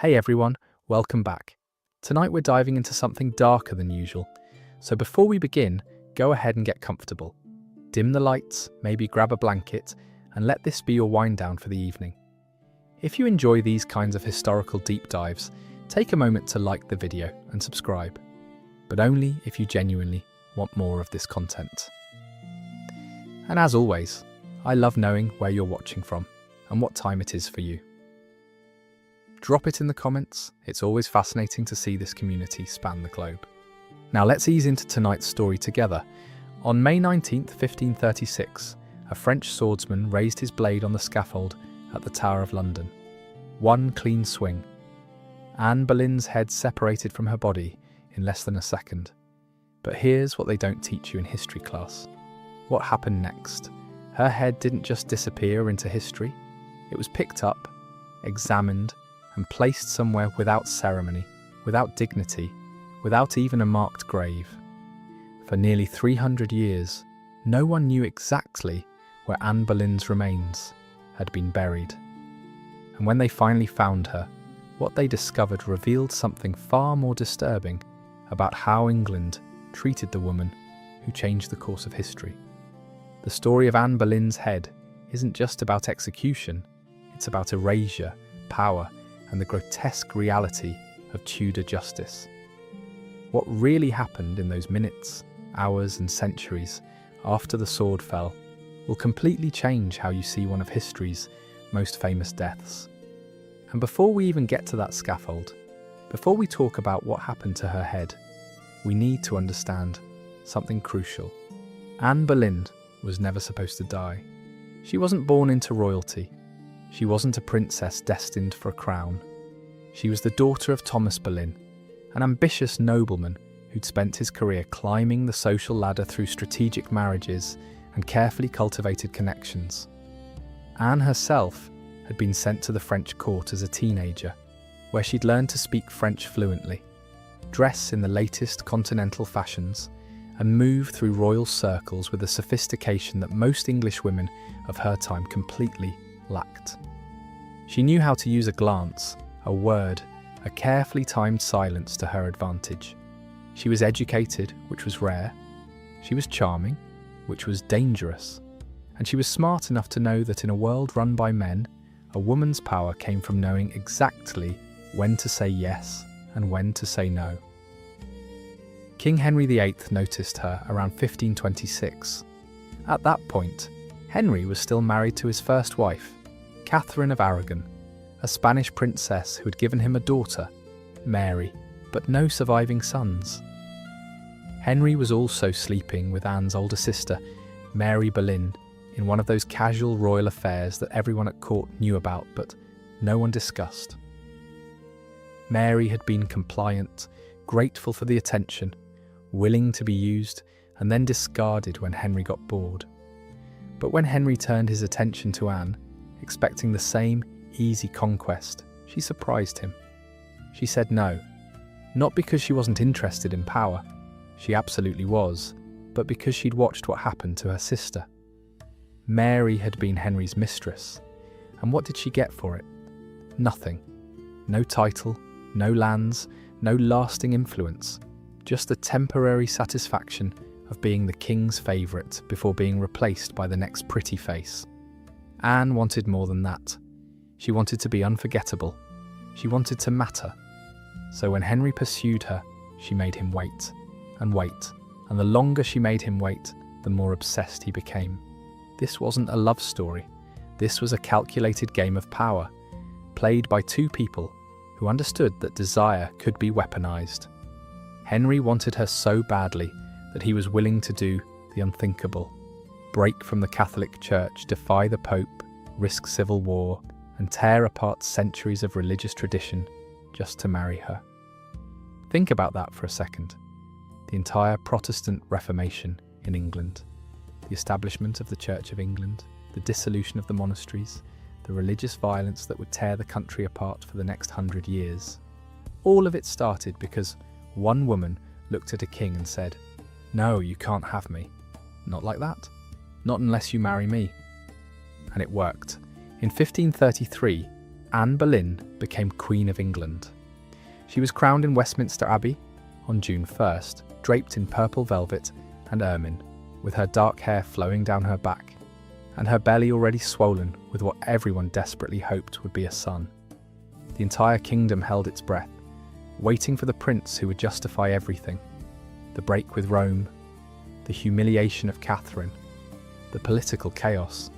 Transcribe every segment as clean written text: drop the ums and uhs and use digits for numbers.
Hey everyone, welcome back. Tonight we're diving into something darker than usual. So before we begin, go ahead and get comfortable. Dim the lights, maybe grab a blanket, and let this be your wind down for the evening. If you enjoy these kinds of historical deep dives, take a moment to like the video and subscribe. But only if you genuinely want more of this content. And as always, I love knowing where you're watching from and what time it is for you. Drop it in the comments, it's always fascinating to see this community span the globe. Now let's ease into tonight's story together. On May 19th, 1536, a French swordsman raised his blade on the scaffold at the Tower of London. One clean swing. Anne Boleyn's head separated from her body in less than a second. But here's what they don't teach you in history class. What happened next? Her head didn't just disappear into history. It was picked up, examined, and placed somewhere without ceremony, without dignity, without even a marked grave. For nearly 300 years, no one knew exactly where Anne Boleyn's remains had been buried. And when they finally found her, what they discovered revealed something far more disturbing about how England treated the woman who changed the course of history. The story of Anne Boleyn's head isn't just about execution, it's about erasure, power, and the grotesque reality of Tudor justice. What really happened in those minutes, hours, and centuries after the sword fell will completely change how you see one of history's most famous deaths. And before we even get to that scaffold, before we talk about what happened to her head, we need to understand something crucial. Anne Boleyn was never supposed to die. She wasn't born into royalty. She wasn't a princess destined for a crown. She was the daughter of Thomas Boleyn, an ambitious nobleman who'd spent his career climbing the social ladder through strategic marriages and carefully cultivated connections. Anne herself had been sent to the French court as a teenager, where she'd learned to speak French fluently, dress in the latest continental fashions, and move through royal circles with a sophistication that most English women of her time completely lacked. She knew how to use a glance, a word, a carefully timed silence to her advantage. She was educated, which was rare. She was charming, which was dangerous. And she was smart enough to know that in a world run by men, a woman's power came from knowing exactly when to say yes and when to say no. King Henry VIII noticed her around 1526. At that point, Henry was still married to his first wife, Catherine of Aragon, a Spanish princess who had given him a daughter, Mary, but no surviving sons. Henry was also sleeping with Anne's older sister, Mary Boleyn, in one of those casual royal affairs that everyone at court knew about but no one discussed. Mary had been compliant, grateful for the attention, willing to be used, and then discarded when Henry got bored. But when Henry turned his attention to Anne, expecting the same easy conquest, she surprised him. She said no, not because she wasn't interested in power, she absolutely was, but because she'd watched what happened to her sister. Mary had been Henry's mistress, and what did she get for it? Nothing. No title, no lands, no lasting influence, just the temporary satisfaction of being the king's favourite before being replaced by the next pretty face. Anne wanted more than that. She wanted to be unforgettable. She wanted to matter. So when Henry pursued her, she made him wait, and the longer she made him wait, the more obsessed he became. This wasn't a love story. This was a calculated game of power, played by two people who understood that desire could be weaponized. Henry wanted her so badly that he was willing to do the unthinkable. Break from the Catholic Church, defy the Pope, risk civil war, and tear apart centuries of religious tradition just to marry her. Think about that for a second. The entire Protestant Reformation in England, the establishment of the Church of England, the dissolution of the monasteries, the religious violence that would tear the country apart for the next 100 years. All of it started because one woman looked at a king and said, "No, you can't have me. Not like that. Not unless you marry me." And it worked. In 1533, Anne Boleyn became Queen of England. She was crowned in Westminster Abbey on June 1st, draped in purple velvet and ermine, with her dark hair flowing down her back, and her belly already swollen with what everyone desperately hoped would be a son. The entire kingdom held its breath, waiting for the prince who would justify everything: the break with Rome, the humiliation of Catherine, the political chaos.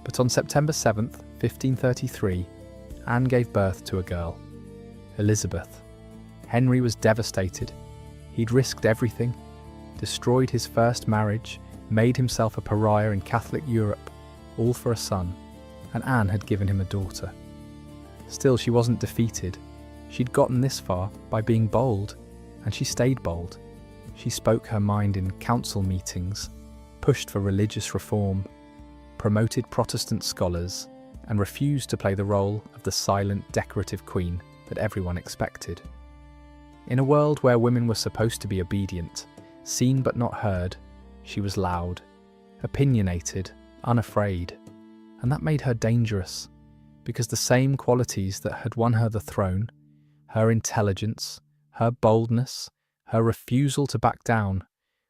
But on September 7th, 1533, Anne gave birth to a girl, Elizabeth. Henry was devastated. He'd risked everything, destroyed his first marriage, made himself a pariah in Catholic Europe, all for a son, and Anne had given him a daughter. Still, she wasn't defeated. She'd gotten this far by being bold, and she stayed bold. She spoke her mind in council meetings, pushed for religious reform, promoted Protestant scholars, and refused to play the role of the silent, decorative queen that everyone expected. In a world where women were supposed to be obedient, seen but not heard, she was loud, opinionated, unafraid, and that made her dangerous, because the same qualities that had won her the throne, her intelligence, her boldness, her refusal to back down,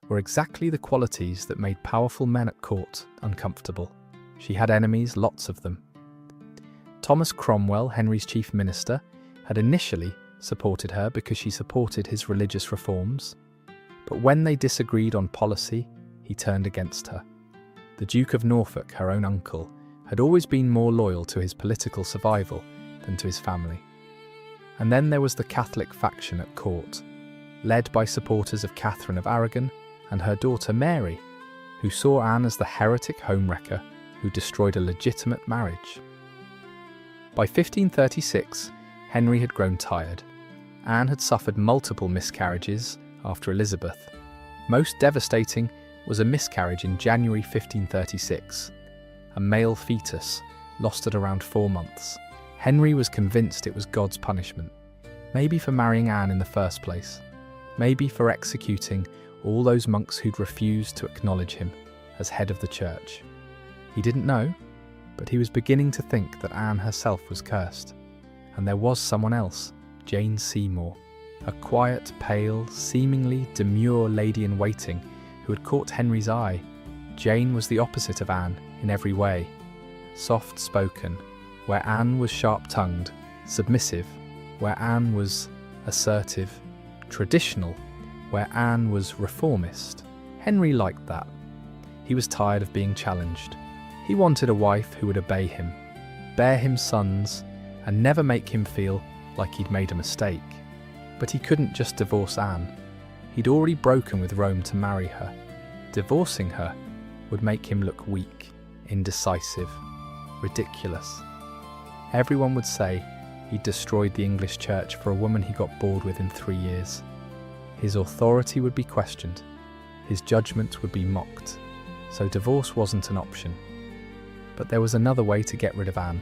were exactly the qualities that made powerful men at court uncomfortable. She had enemies, lots of them. Thomas Cromwell, Henry's chief minister, had initially supported her because she supported his religious reforms, but when they disagreed on policy, he turned against her. The Duke of Norfolk, her own uncle, had always been more loyal to his political survival than to his family. And then there was the Catholic faction at court, led by supporters of Catherine of Aragon and her daughter Mary, who saw Anne as the heretic homewrecker who destroyed a legitimate marriage. By 1536, Henry had grown tired. Anne had suffered multiple miscarriages after Elizabeth. Most devastating was a miscarriage in January 1536, a male fetus lost at around 4 months. Henry was convinced it was God's punishment, maybe for marrying Anne in the first place, maybe for executing all those monks who'd refused to acknowledge him as head of the church. He didn't know, but he was beginning to think that Anne herself was cursed. And there was someone else, Jane Seymour, a quiet, pale, seemingly demure lady-in-waiting who had caught Henry's eye. Jane was the opposite of Anne in every way. Soft-spoken, where Anne was sharp-tongued; submissive, where Anne was assertive; traditional, where Anne was reformist. Henry liked that. He was tired of being challenged. He wanted a wife who would obey him, bear him sons, and never make him feel like he'd made a mistake. But he couldn't just divorce Anne. He'd already broken with Rome to marry her. Divorcing her would make him look weak, indecisive, ridiculous. Everyone would say he'd destroyed the English church for a woman he got bored with in 3 years. His authority would be questioned. His judgment would be mocked. So divorce wasn't an option. But there was another way to get rid of Anne,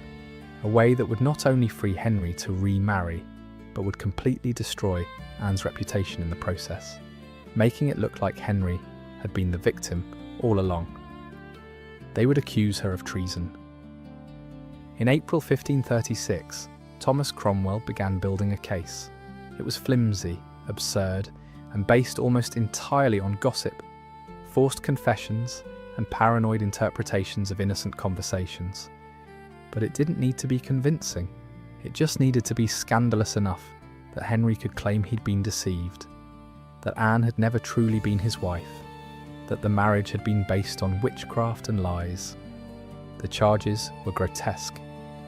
a way that would not only free Henry to remarry, but would completely destroy Anne's reputation in the process, making it look like Henry had been the victim all along. They would accuse her of treason. In April 1536, Thomas Cromwell began building a case. It was flimsy, absurd, and based almost entirely on gossip, forced confessions, and paranoid interpretations of innocent conversations. But it didn't need to be convincing. It just needed to be scandalous enough that Henry could claim he'd been deceived, that Anne had never truly been his wife, that the marriage had been based on witchcraft and lies. The charges were grotesque.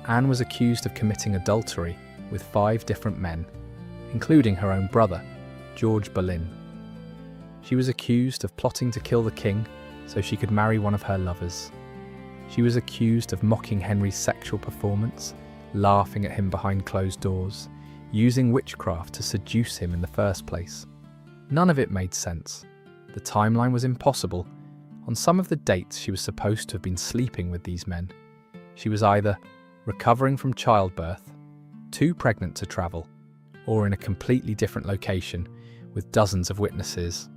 Anne was accused of committing adultery with 5 different men, including her own brother, George Boleyn. She was accused of plotting to kill the king so she could marry one of her lovers. She was accused of mocking Henry's sexual performance, laughing at him behind closed doors, using witchcraft to seduce him in the first place. None of it made sense. The timeline was impossible. On some of the dates, she was supposed to have been sleeping with these men. She was either recovering from childbirth, too pregnant to travel, or in a completely different location with dozens of witnesses.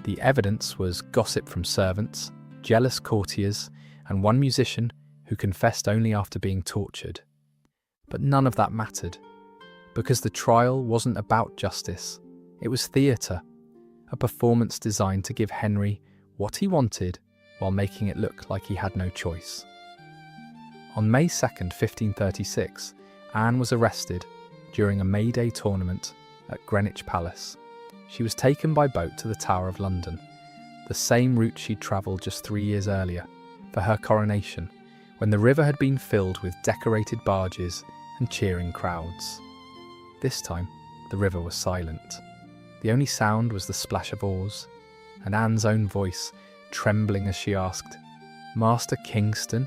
The evidence was gossip from servants, jealous courtiers, and one musician who confessed only after being tortured. But none of that mattered, because the trial wasn't about justice. It was theatre, a performance designed to give Henry what he wanted while making it look like he had no choice. On May 2nd, 1536, Anne was arrested during a May Day tournament at Greenwich Palace. She was taken by boat to the Tower of London, the same route she'd travelled just 3 years earlier for her coronation, when the river had been filled with decorated barges and cheering crowds. This time, the river was silent. The only sound was the splash of oars, and Anne's own voice trembling as she asked, "Master Kingston,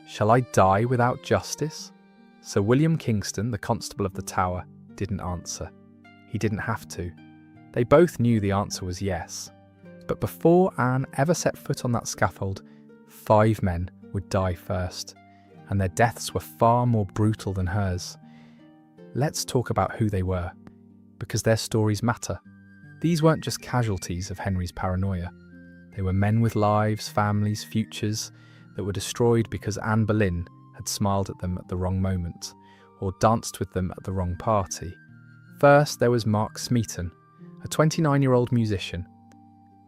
shall I die without justice?" Sir William Kingston, the constable of the Tower, didn't answer. He didn't have to. They both knew the answer was yes. But before Anne ever set foot on that scaffold, 5 men would die first, and their deaths were far more brutal than hers. Let's talk about who they were, because their stories matter. These weren't just casualties of Henry's paranoia. They were men with lives, families, futures that were destroyed because Anne Boleyn had smiled at them at the wrong moment, or danced with them at the wrong party. First, there was Mark Smeaton, a 29-year-old musician.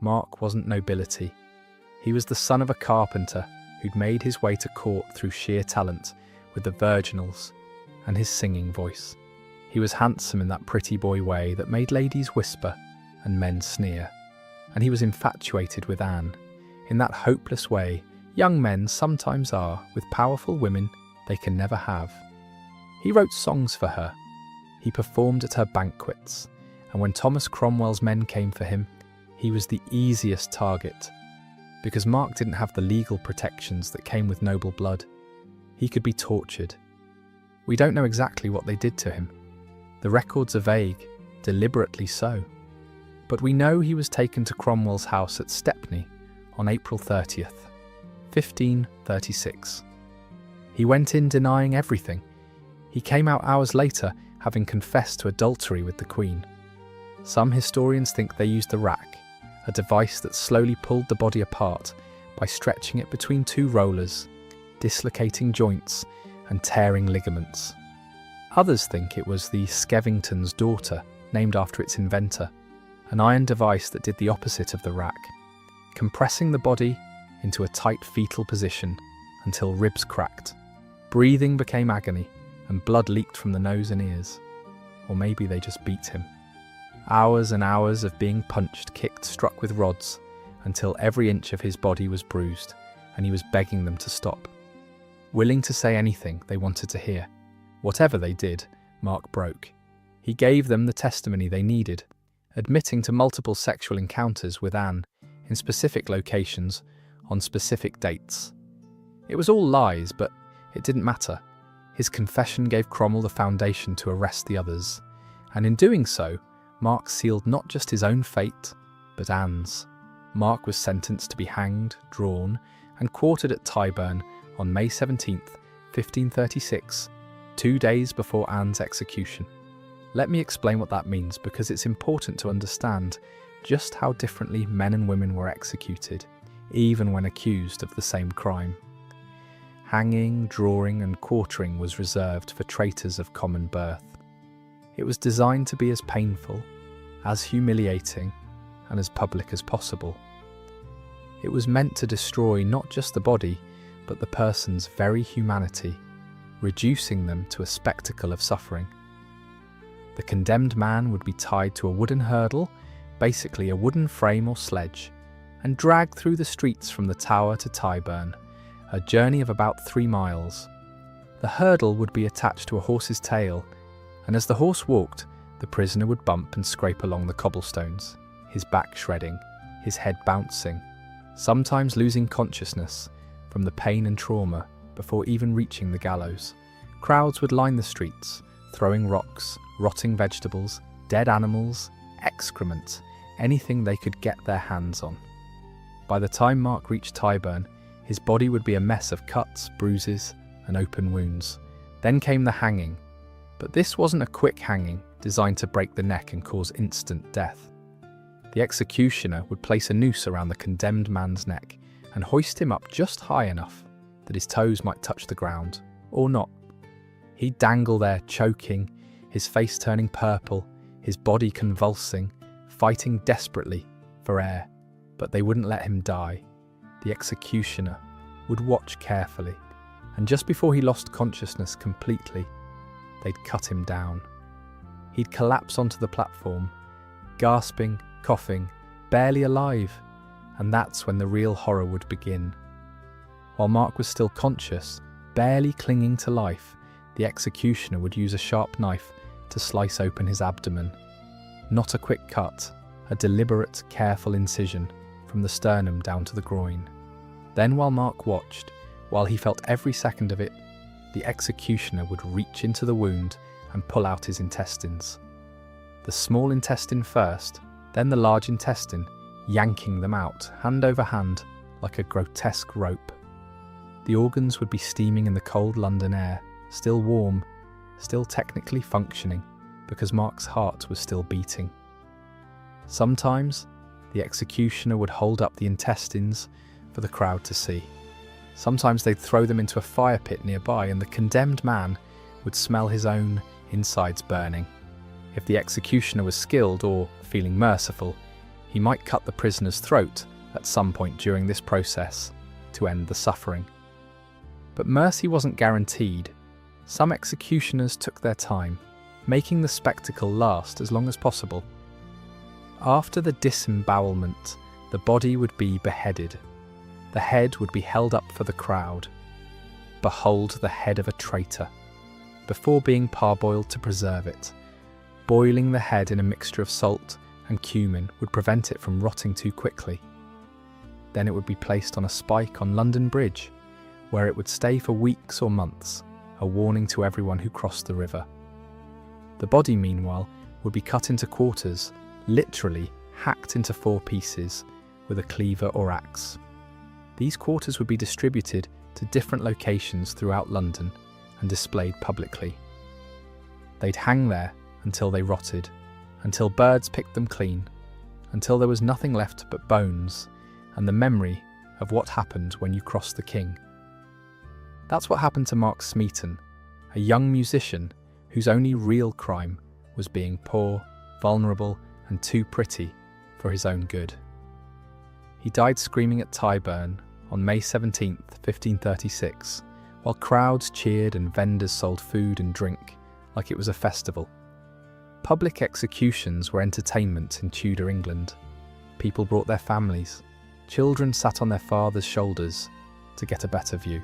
Mark wasn't nobility. He was the son of a carpenter who'd made his way to court through sheer talent with the virginals and his singing voice. He was handsome in that pretty boy way that made ladies whisper and men sneer. And he was infatuated with Anne, in that hopeless way young men sometimes are with powerful women they can never have. He wrote songs for her. He performed at her banquets, and when Thomas Cromwell's men came for him, he was the easiest target. Because Mark didn't have the legal protections that came with noble blood, he could be tortured. We don't know exactly what they did to him. The records are vague, deliberately so. But we know he was taken to Cromwell's house at Stepney on April 30th, 1536. He went in denying everything. He came out hours later having confessed to adultery with the Queen. Some historians think they used the rack, a device that slowly pulled the body apart by stretching it between 2 rollers, dislocating joints and tearing ligaments. Others think it was the Skevington's daughter, named after its inventor, an iron device that did the opposite of the rack, compressing the body into a tight fetal position until ribs cracked. Breathing became agony and blood leaked from the nose and ears. Or maybe they just beat him. Hours and hours of being punched, kicked, struck with rods, until every inch of his body was bruised, and he was begging them to stop. Willing to say anything they wanted to hear. Whatever they did, Mark broke. He gave them the testimony they needed, admitting to multiple sexual encounters with Anne in specific locations on specific dates. It was all lies, but it didn't matter. His confession gave Cromwell the foundation to arrest the others, and in doing so, Mark sealed not just his own fate, but Anne's. Mark was sentenced to be hanged, drawn, and quartered at Tyburn on May 17th, 1536, 2 days before Anne's execution. Let me explain what that means, because it's important to understand just how differently men and women were executed, even when accused of the same crime. Hanging, drawing, and quartering was reserved for traitors of common birth. It was designed to be as painful, as humiliating, and as public as possible. It was meant to destroy not just the body, but the person's very humanity, reducing them to a spectacle of suffering. The condemned man would be tied to a wooden hurdle, basically a wooden frame or sledge, and dragged through the streets from the Tower to Tyburn, a journey of about 3 miles. The hurdle would be attached to a horse's tail, and as the horse walked, the prisoner would bump and scrape along the cobblestones, his back shredding, his head bouncing, sometimes losing consciousness from the pain and trauma before even reaching the gallows. Crowds would line the streets, throwing rocks, rotting vegetables, dead animals, excrement, anything they could get their hands on. By the time Mark reached Tyburn, his body would be a mess of cuts, bruises, and open wounds. Then came the hanging. But this wasn't a quick hanging designed to break the neck and cause instant death. The executioner would place a noose around the condemned man's neck and hoist him up just high enough that his toes might touch the ground, or not. He'd dangle there, choking, his face turning purple, his body convulsing, fighting desperately for air. But they wouldn't let him die. The executioner would watch carefully, and just before he lost consciousness completely, they'd cut him down. He'd collapse onto the platform, gasping, coughing, barely alive, and that's when the real horror would begin. While Mark was still conscious, barely clinging to life, the executioner would use a sharp knife to slice open his abdomen. Not a quick cut, a deliberate, careful incision from the sternum down to the groin. Then while Mark watched, while he felt every second of it, the executioner would reach into the wound and pull out his intestines. The small intestine first, then the large intestine, yanking them out, hand over hand, like a grotesque rope. The organs would be steaming in the cold London air, still warm, still technically functioning, because Mark's heart was still beating. Sometimes, the executioner would hold up the intestines for the crowd to see. Sometimes they'd throw them into a fire pit nearby, and the condemned man would smell his own insides burning. If the executioner was skilled or feeling merciful, he might cut the prisoner's throat at some point during this process to end the suffering. But mercy wasn't guaranteed. Some executioners took their time, making the spectacle last as long as possible. After the disembowelment, the body would be beheaded. The head would be held up for the crowd. Behold the head of a traitor, before being parboiled to preserve it. Boiling the head in a mixture of salt and cumin would prevent it from rotting too quickly. Then it would be placed on a spike on London Bridge, where it would stay for weeks or months, a warning to everyone who crossed the river. The body, meanwhile, would be cut into quarters, literally hacked into 4 pieces with a cleaver or axe. These quarters would be distributed to different locations throughout London and displayed publicly. They'd hang there until they rotted, until birds picked them clean, until there was nothing left but bones and the memory of what happened when you crossed the king. That's what happened to Mark Smeaton, a young musician whose only real crime was being poor, vulnerable, and too pretty for his own good. He died screaming at Tyburn on May 17, 1536, while crowds cheered and vendors sold food and drink like it was a festival. Public executions were entertainment in Tudor England. People brought their families. Children sat on their fathers' shoulders to get a better view.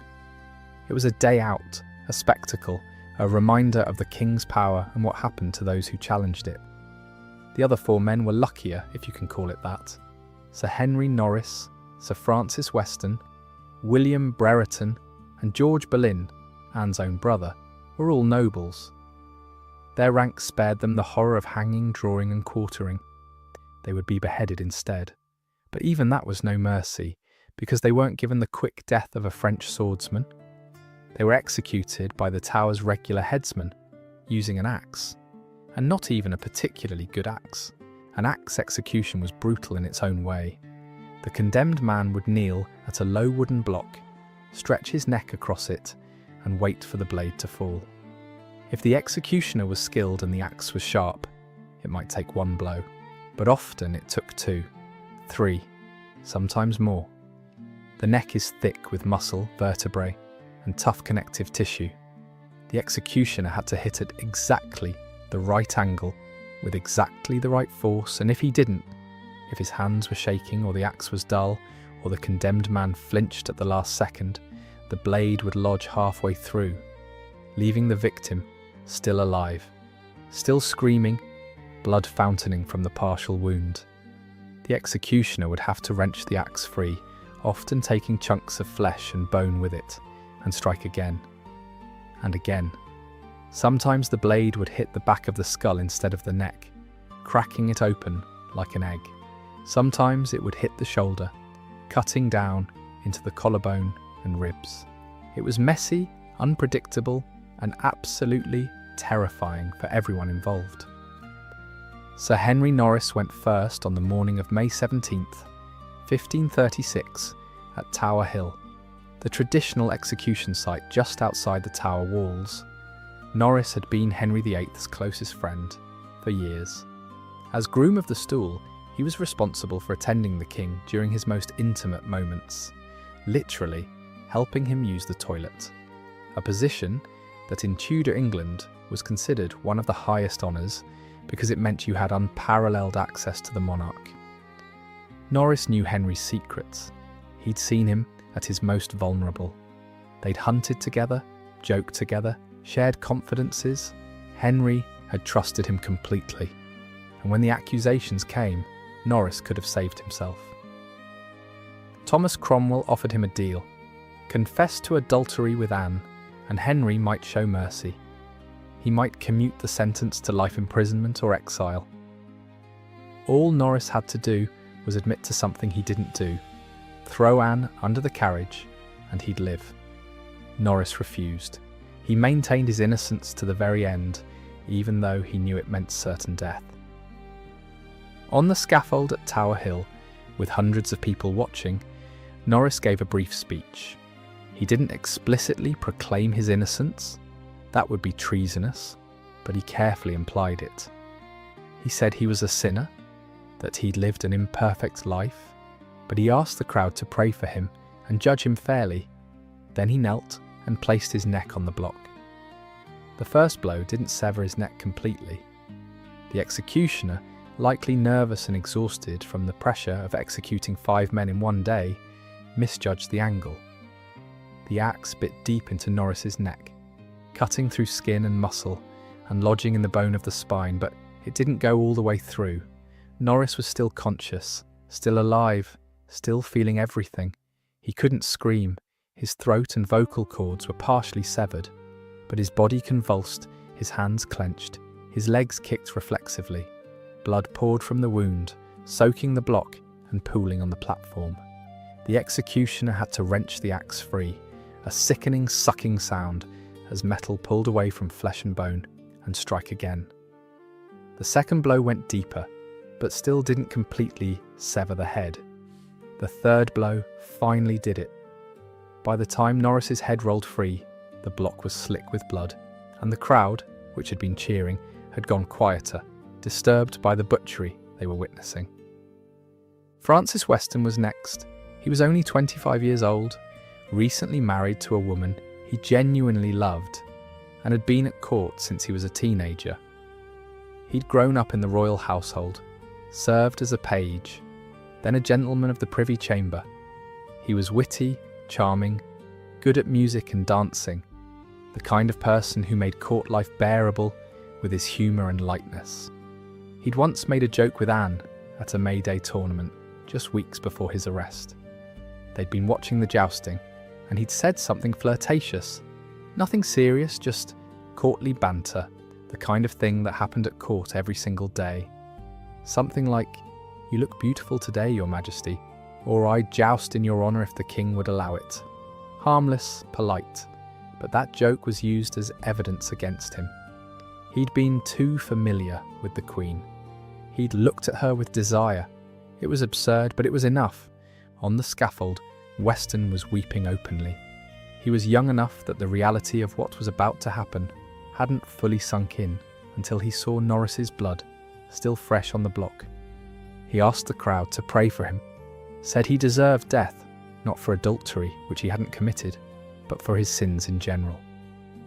It was a day out, a spectacle, a reminder of the king's power and what happened to those who challenged it. The other 4 men were luckier, if you can call it that. Sir Henry Norris, Sir Francis Weston, William Brereton, and George Boleyn, Anne's own brother, were all nobles. Their rank spared them the horror of hanging, drawing, and quartering. They would be beheaded instead. But even that was no mercy, because they weren't given the quick death of a French swordsman. They were executed by the Tower's regular headsman, using an axe. And not even a particularly good axe. An axe execution was brutal in its own way. The condemned man would kneel at a low wooden block, stretch his neck across it, and wait for the blade to fall. If the executioner was skilled and the axe was sharp, it might take 1 blow, but often it took 2, 3, sometimes more. The neck is thick with muscle, vertebrae, and tough connective tissue. The executioner had to hit at exactly the right angle, with exactly the right force, and if he didn't, if his hands were shaking or the axe was dull, or the condemned man flinched at the last second, the blade would lodge halfway through, leaving the victim still alive, still screaming, blood fountaining from the partial wound. The executioner would have to wrench the axe free, often taking chunks of flesh and bone with it, and strike again, and again. Sometimes the blade would hit the back of the skull instead of the neck, cracking it open like an egg. Sometimes it would hit the shoulder, cutting down into the collarbone and ribs. It was messy, unpredictable, and absolutely terrifying for everyone involved. Sir Henry Norris went first on the morning of May 17th, 1536, at Tower Hill, the traditional execution site just outside the Tower walls. Norris had been Henry VIII's closest friend for years. As groom of the stool, he was responsible for attending the king during his most intimate moments, literally helping him use the toilet, a position that in Tudor England was considered one of the highest honours because it meant you had unparalleled access to the monarch. Norris knew Henry's secrets. He'd seen him at his most vulnerable. They'd hunted together, joked together, shared confidences. Henry had trusted him completely. And when the accusations came, Norris could have saved himself. Thomas Cromwell offered him a deal: confess to adultery with Anne, and Henry might show mercy. He might commute the sentence to life imprisonment or exile. All Norris had to do was admit to something he didn't do, throw Anne under the carriage, and he'd live. Norris refused. He maintained his innocence to the very end, even though he knew it meant certain death. On the scaffold at Tower Hill, with hundreds of people watching, Norris gave a brief speech. He didn't explicitly proclaim his innocence. That would be treasonous, but he carefully implied it. He said he was a sinner, that he'd lived an imperfect life, but he asked the crowd to pray for him and judge him fairly. Then he knelt and placed his neck on the block. The first blow didn't sever his neck completely. The executioner, likely nervous and exhausted from the pressure of executing 5 men in one day, misjudged the angle. The axe bit deep into Norris's neck, cutting through skin and muscle and lodging in the bone of the spine, but it didn't go all the way through. Norris was still conscious, still alive, still feeling everything. He couldn't scream. His throat and vocal cords were partially severed, but his body convulsed, his hands clenched, his legs kicked reflexively. Blood poured from the wound, soaking the block and pooling on the platform. The executioner had to wrench the axe free, a sickening, sucking sound as metal pulled away from flesh and bone, and strike again. The second blow went deeper, but still didn't completely sever the head. The third blow finally did it. By the time Norris's head rolled free, the block was slick with blood, and the crowd, which had been cheering, had gone quieter, disturbed by the butchery they were witnessing. Francis Weston was next. He was only 25 years old, recently married to a woman he genuinely loved, and had been at court since he was a teenager. He'd grown up in the royal household, served as a page, then a gentleman of the Privy Chamber. He was witty, charming, good at music and dancing, the kind of person who made court life bearable with his humour and lightness. He'd once made a joke with Anne at a May Day tournament just weeks before his arrest. They'd been watching the jousting, and he'd said something flirtatious. Nothing serious, just courtly banter, the kind of thing that happened at court every single day. Something like, "You look beautiful today, Your Majesty," or "I'd joust in your honour if the king would allow it." Harmless, polite, but that joke was used as evidence against him. He'd been too familiar with the Queen. He'd looked at her with desire. It was absurd, but it was enough. On the scaffold, Weston was weeping openly. He was young enough that the reality of what was about to happen hadn't fully sunk in until he saw Norris's blood, still fresh on the block. He asked the crowd to pray for him, said he deserved death, not for adultery, which he hadn't committed, but for his sins in general.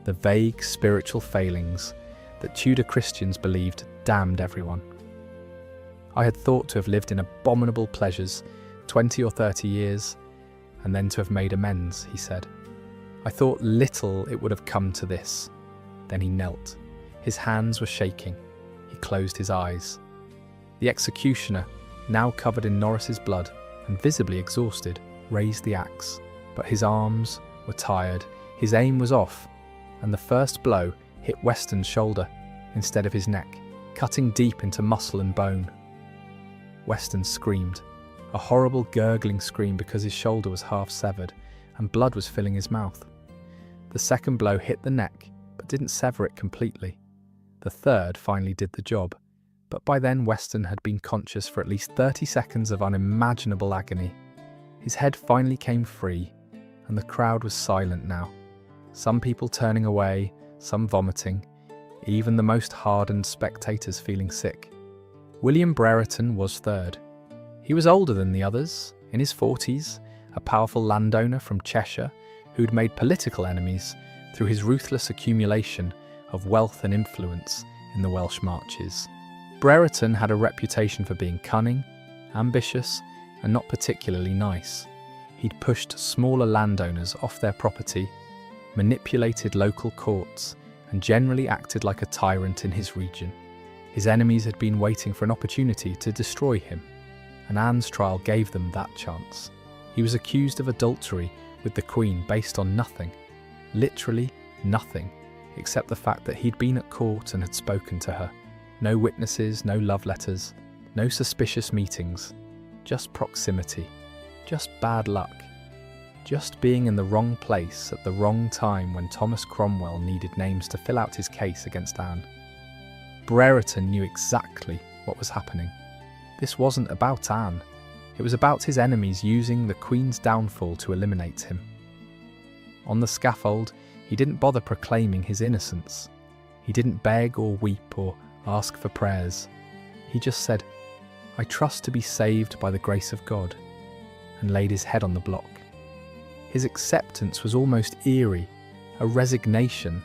The vague spiritual failings that Tudor Christians believed damned everyone. "I had thought to have lived in abominable pleasures 20 or 30 years, and then to have made amends," he said. "I thought little it would have come to this." Then he knelt. His hands were shaking. He closed his eyes. The executioner, now covered in Norris's blood and visibly exhausted, raised the axe, but his arms were tired, his aim was off, and the first blow hit Weston's shoulder instead of his neck, cutting deep into muscle and bone. Weston screamed, a horrible gurgling scream because his shoulder was half severed and blood was filling his mouth. The second blow hit the neck, but didn't sever it completely. The third finally did the job, but by then Weston had been conscious for at least 30 seconds of unimaginable agony. His head finally came free, and the crowd was silent now, some people turning away, some vomiting, even the most hardened spectators feeling sick. William Brereton was third. He was older than the others, in his 40s, a powerful landowner from Cheshire who'd made political enemies through his ruthless accumulation of wealth and influence in the Welsh marches. Brereton had a reputation for being cunning, ambitious, and not particularly nice. He'd pushed smaller landowners off their property, manipulated local courts, and generally acted like a tyrant in his region. His enemies had been waiting for an opportunity to destroy him, and Anne's trial gave them that chance. He was accused of adultery with the Queen based on nothing, literally nothing, except the fact that he'd been at court and had spoken to her. No witnesses, no love letters, no suspicious meetings, just proximity, just bad luck, just being in the wrong place at the wrong time when Thomas Cromwell needed names to fill out his case against Anne. Brereton knew exactly what was happening. This wasn't about Anne. It was about his enemies using the Queen's downfall to eliminate him. On the scaffold, he didn't bother proclaiming his innocence. He didn't beg or weep or ask for prayers. He just said, "I trust to be saved by the grace of God," and laid his head on the block. His acceptance was almost eerie, a resignation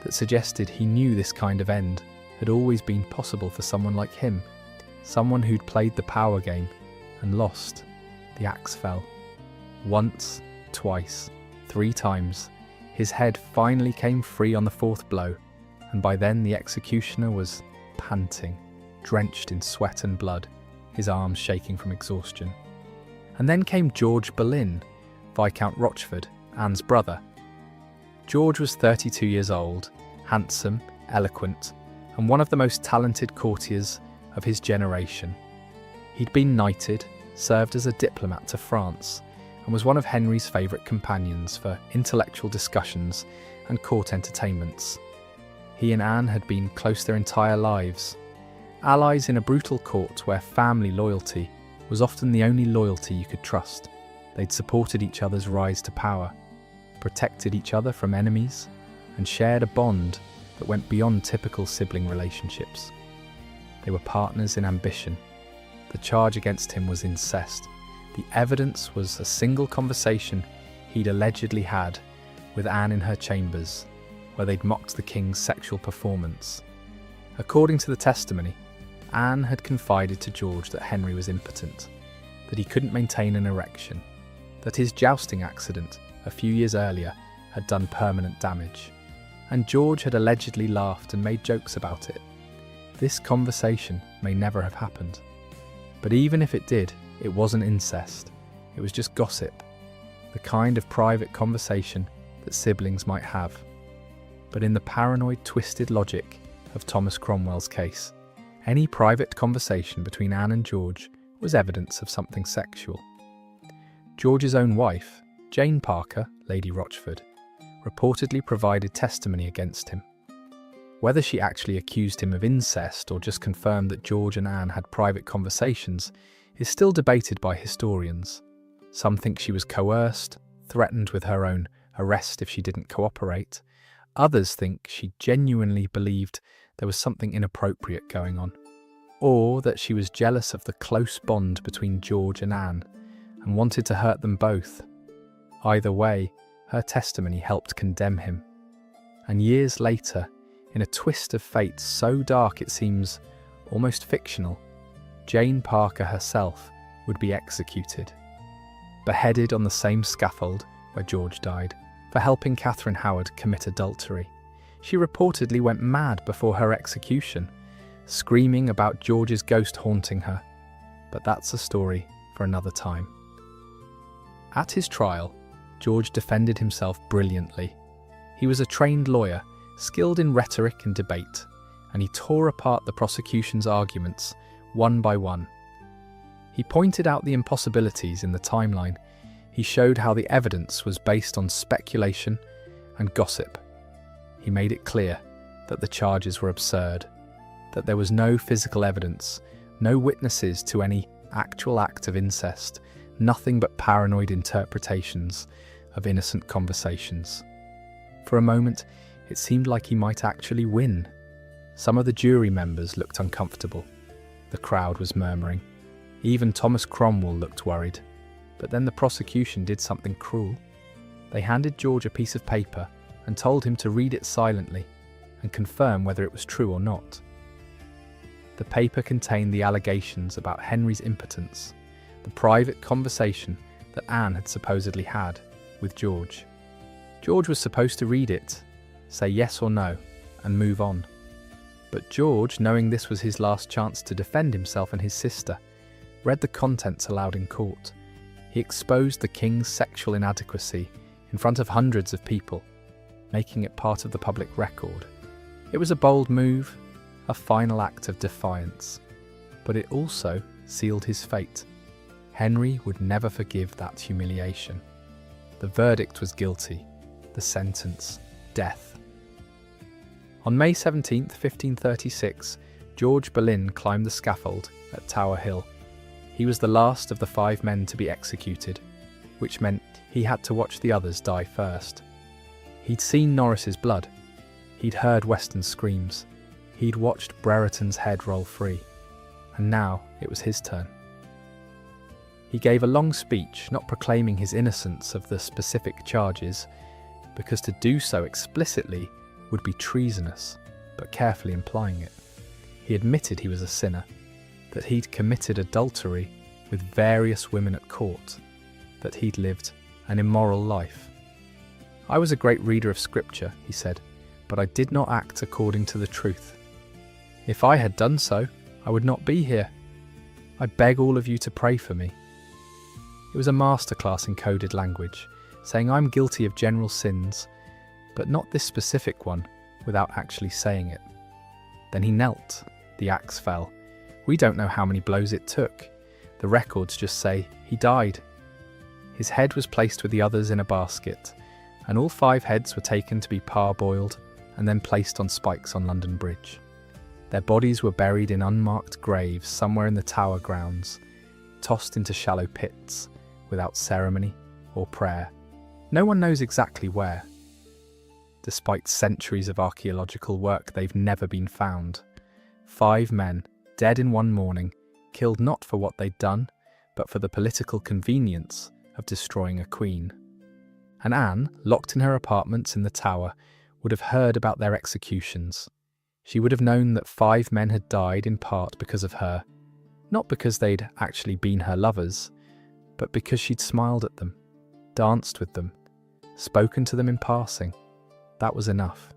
that suggested he knew this kind of end had always been possible for someone like him, someone who'd played the power game and lost. The axe fell. Once, twice, 3 times. His head finally came free on the 4th blow, and by then the executioner was panting, drenched in sweat and blood, his arms shaking from exhaustion. And then came George Boleyn, Viscount Rochford, Anne's brother. George was 32 years old, handsome, eloquent, and one of the most talented courtiers of his generation. He'd been knighted, served as a diplomat to France, and was one of Henry's favourite companions for intellectual discussions and court entertainments. He and Anne had been close their entire lives, allies in a brutal court where family loyalty was often the only loyalty you could trust. They'd supported each other's rise to power, protected each other from enemies, and shared a bond that went beyond typical sibling relationships. They were partners in ambition. The charge against him was incest. The evidence was a single conversation he'd allegedly had with Anne in her chambers, where they'd mocked the king's sexual performance. According to the testimony, Anne had confided to George that Henry was impotent, that he couldn't maintain an erection, that his jousting accident a few years earlier had done permanent damage, and George had allegedly laughed and made jokes about it. This conversation may never have happened. But even if it did, it wasn't incest. It was just gossip, the kind of private conversation that siblings might have. But in the paranoid, twisted logic of Thomas Cromwell's case, any private conversation between Anne and George was evidence of something sexual. George's own wife, Jane Parker, Lady Rochford, reportedly provided testimony against him. Whether she actually accused him of incest or just confirmed that George and Anne had private conversations is still debated by historians. Some think she was coerced, threatened with her own arrest if she didn't cooperate. Others think she genuinely believed there was something inappropriate going on, or that she was jealous of the close bond between George and Anne and wanted to hurt them both. Either way, her testimony helped condemn him. And years later, in a twist of fate so dark it seems almost fictional, Jane Parker herself would be executed, beheaded on the same scaffold where George died, for helping Catherine Howard commit adultery. She reportedly went mad before her execution, screaming about George's ghost haunting her. But that's a story for another time. At his trial, George defended himself brilliantly. He was a trained lawyer, skilled in rhetoric and debate, and he tore apart the prosecution's arguments one by one. He pointed out the impossibilities in the timeline. He showed how the evidence was based on speculation and gossip. He made it clear that the charges were absurd, that there was no physical evidence, no witnesses to any actual act of incest, nothing but paranoid interpretations of innocent conversations. For a moment, It seemed like he might actually win. Some of the jury members looked uncomfortable. The crowd was murmuring. Even Thomas Cromwell looked worried. But then the prosecution did something cruel. They handed George a piece of paper and told him to read it silently and confirm whether it was true or not. The paper contained the allegations about Henry's impotence, the private conversation that Anne had supposedly had with George. George was supposed to read it, say yes or no, and move on. But George, knowing this was his last chance to defend himself and his sister, read the contents aloud in court. He exposed the king's sexual inadequacy in front of hundreds of people, making it part of the public record. It was a bold move, a final act of defiance, but it also sealed his fate. Henry would never forgive that humiliation. The verdict was guilty, the sentence, death. On May 17, 1536, George Boleyn climbed the scaffold at Tower Hill. He was the last of the 5 men to be executed, which meant he had to watch the others die first. He'd seen Norris's blood. He'd heard Weston's screams. He'd watched Brereton's head roll free. And now it was his turn. He gave a long speech, not proclaiming his innocence of the specific charges, because to do so explicitly would be treasonous, but carefully implying it. He admitted he was a sinner, that he'd committed adultery with various women at court, that he'd lived an immoral life. "I was a great reader of scripture," he said, "but I did not act according to the truth. If I had done so, I would not be here. I beg all of you to pray for me." It was a masterclass in coded language, saying I'm guilty of general sins, but not this specific one, without actually saying it. Then he knelt. The axe fell. We don't know how many blows it took. The records just say he died. His head was placed with the others in a basket, and all 5 heads were taken to be parboiled and then placed on spikes on London Bridge. Their bodies were buried in unmarked graves somewhere in the Tower grounds, tossed into shallow pits, without ceremony or prayer. No one knows exactly where. Despite centuries of archaeological work, they've never been found. 5 men, dead in one morning, killed not for what they'd done, but for the political convenience of destroying a queen. And Anne, locked in her apartments in the Tower, would have heard about their executions. She would have known that 5 men had died in part because of her, not because they'd actually been her lovers, but because she'd smiled at them, danced with them, spoken to them in passing. That was enough.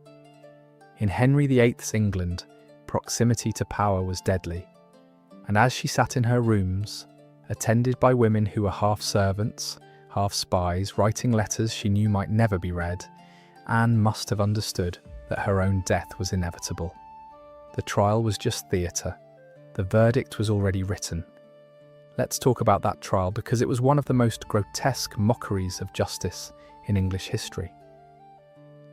In Henry VIII's England, proximity to power was deadly, and as she sat in her rooms, attended by women who were half servants, half spies, writing letters she knew might never be read, Anne must have understood that her own death was inevitable. The trial was just theatre. The verdict was already written. Let's talk about that trial, because it was one of the most grotesque mockeries of justice in English history.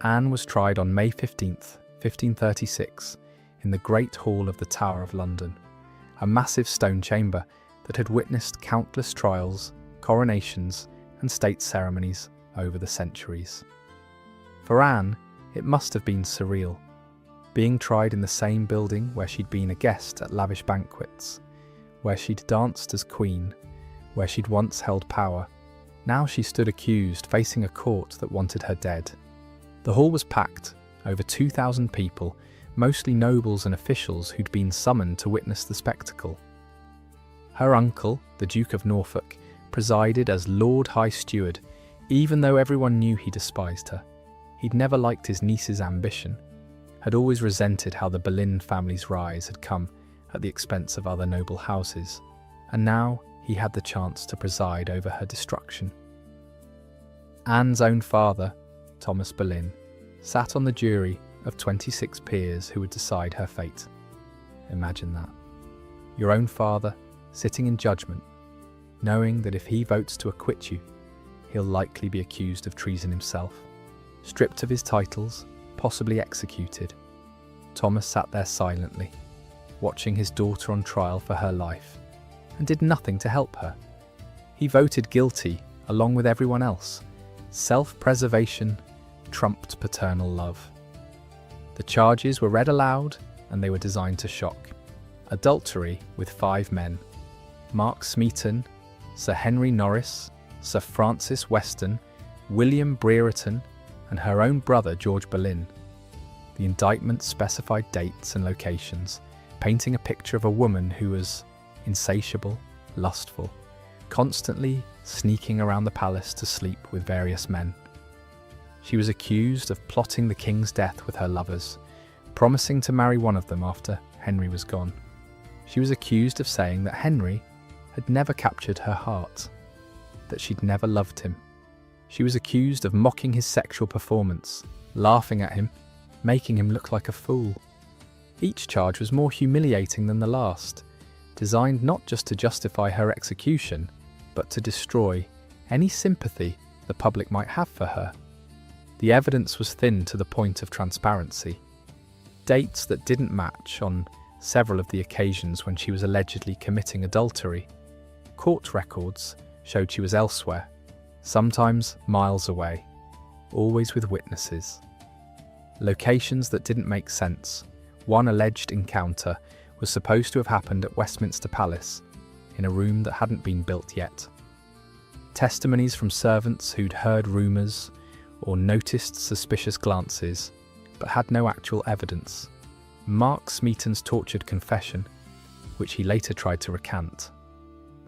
Anne was tried on May 15th, 1536, in the Great Hall of the Tower of London, a massive stone chamber that had witnessed countless trials, coronations, and state ceremonies over the centuries. For Anne, it must have been surreal, being tried in the same building where she'd been a guest at lavish banquets, where she'd danced as queen, where she'd once held power. Now she stood accused, facing a court that wanted her dead. The hall was packed, over 2,000 people, mostly nobles and officials who'd been summoned to witness the spectacle. Her uncle, the Duke of Norfolk, presided as Lord High Steward, even though everyone knew he despised her. He'd never liked his niece's ambition, had always resented how the Boleyn family's rise had come at the expense of other noble houses, and now he had the chance to preside over her destruction. Anne's own father, Thomas Boleyn, sat on the jury of 26 peers who would decide her fate. Imagine that. Your own father sitting in judgment, knowing that if he votes to acquit you, he'll likely be accused of treason himself, stripped of his titles, possibly executed. Thomas sat there silently, watching his daughter on trial for her life, and did nothing to help her. He voted guilty along with everyone else. Self-preservation trumped paternal love. The charges were read aloud, and they were designed to shock. Adultery with 5 men: Mark Smeaton, Sir Henry Norris, Sir Francis Weston, William Brereton, and her own brother George Boleyn. The indictment specified dates and locations, painting a picture of a woman who was insatiable, lustful, constantly sneaking around the palace to sleep with various men. She was accused of plotting the king's death with her lovers, promising to marry one of them after Henry was gone. She was accused of saying that Henry had never captured her heart, that she'd never loved him. She was accused of mocking his sexual performance, laughing at him, making him look like a fool. Each charge was more humiliating than the last, designed not just to justify her execution, but to destroy any sympathy the public might have for her. The evidence was thin to the point of transparency. Dates that didn't match on several of the occasions when she was allegedly committing adultery. Court records showed she was elsewhere, sometimes miles away, always with witnesses. Locations that didn't make sense. One alleged encounter was supposed to have happened at Westminster Palace, in a room that hadn't been built yet. Testimonies from servants who'd heard rumours or noticed suspicious glances, but had no actual evidence. Mark Smeaton's tortured confession, which he later tried to recant.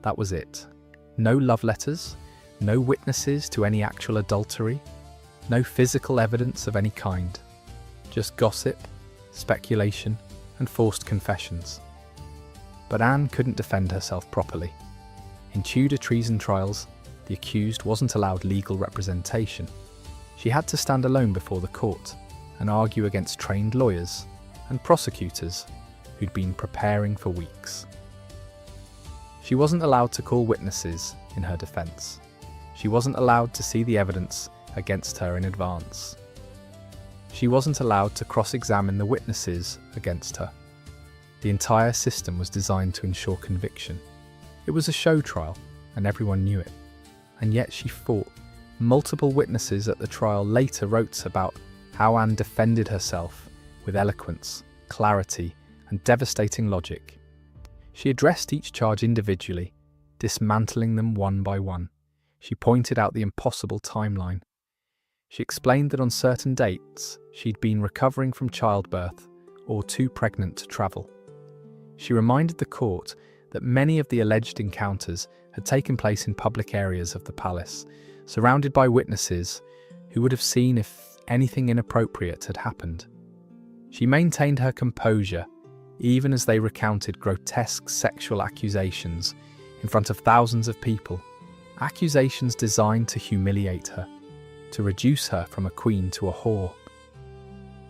That was it. No love letters, no witnesses to any actual adultery, no physical evidence of any kind. Just gossip, speculation, and forced confessions. But Anne couldn't defend herself properly. In Tudor treason trials, the accused wasn't allowed legal representation. She had to stand alone before the court and argue against trained lawyers and prosecutors who'd been preparing for weeks. She wasn't allowed to call witnesses in her defence. She wasn't allowed to see the evidence against her in advance. She wasn't allowed to cross-examine the witnesses against her. The entire system was designed to ensure conviction. It was a show trial, and everyone knew it. And yet she fought. Multiple witnesses at the trial later wrote about how Anne defended herself with eloquence, clarity, and devastating logic. She addressed each charge individually, dismantling them one by one. She pointed out the impossible timeline. She explained that on certain dates, she'd been recovering from childbirth or too pregnant to travel. She reminded the court that many of the alleged encounters had taken place in public areas of the palace, surrounded by witnesses who would have seen if anything inappropriate had happened. She maintained her composure, even as they recounted grotesque sexual accusations in front of thousands of people, accusations designed to humiliate her, to reduce her from a queen to a whore.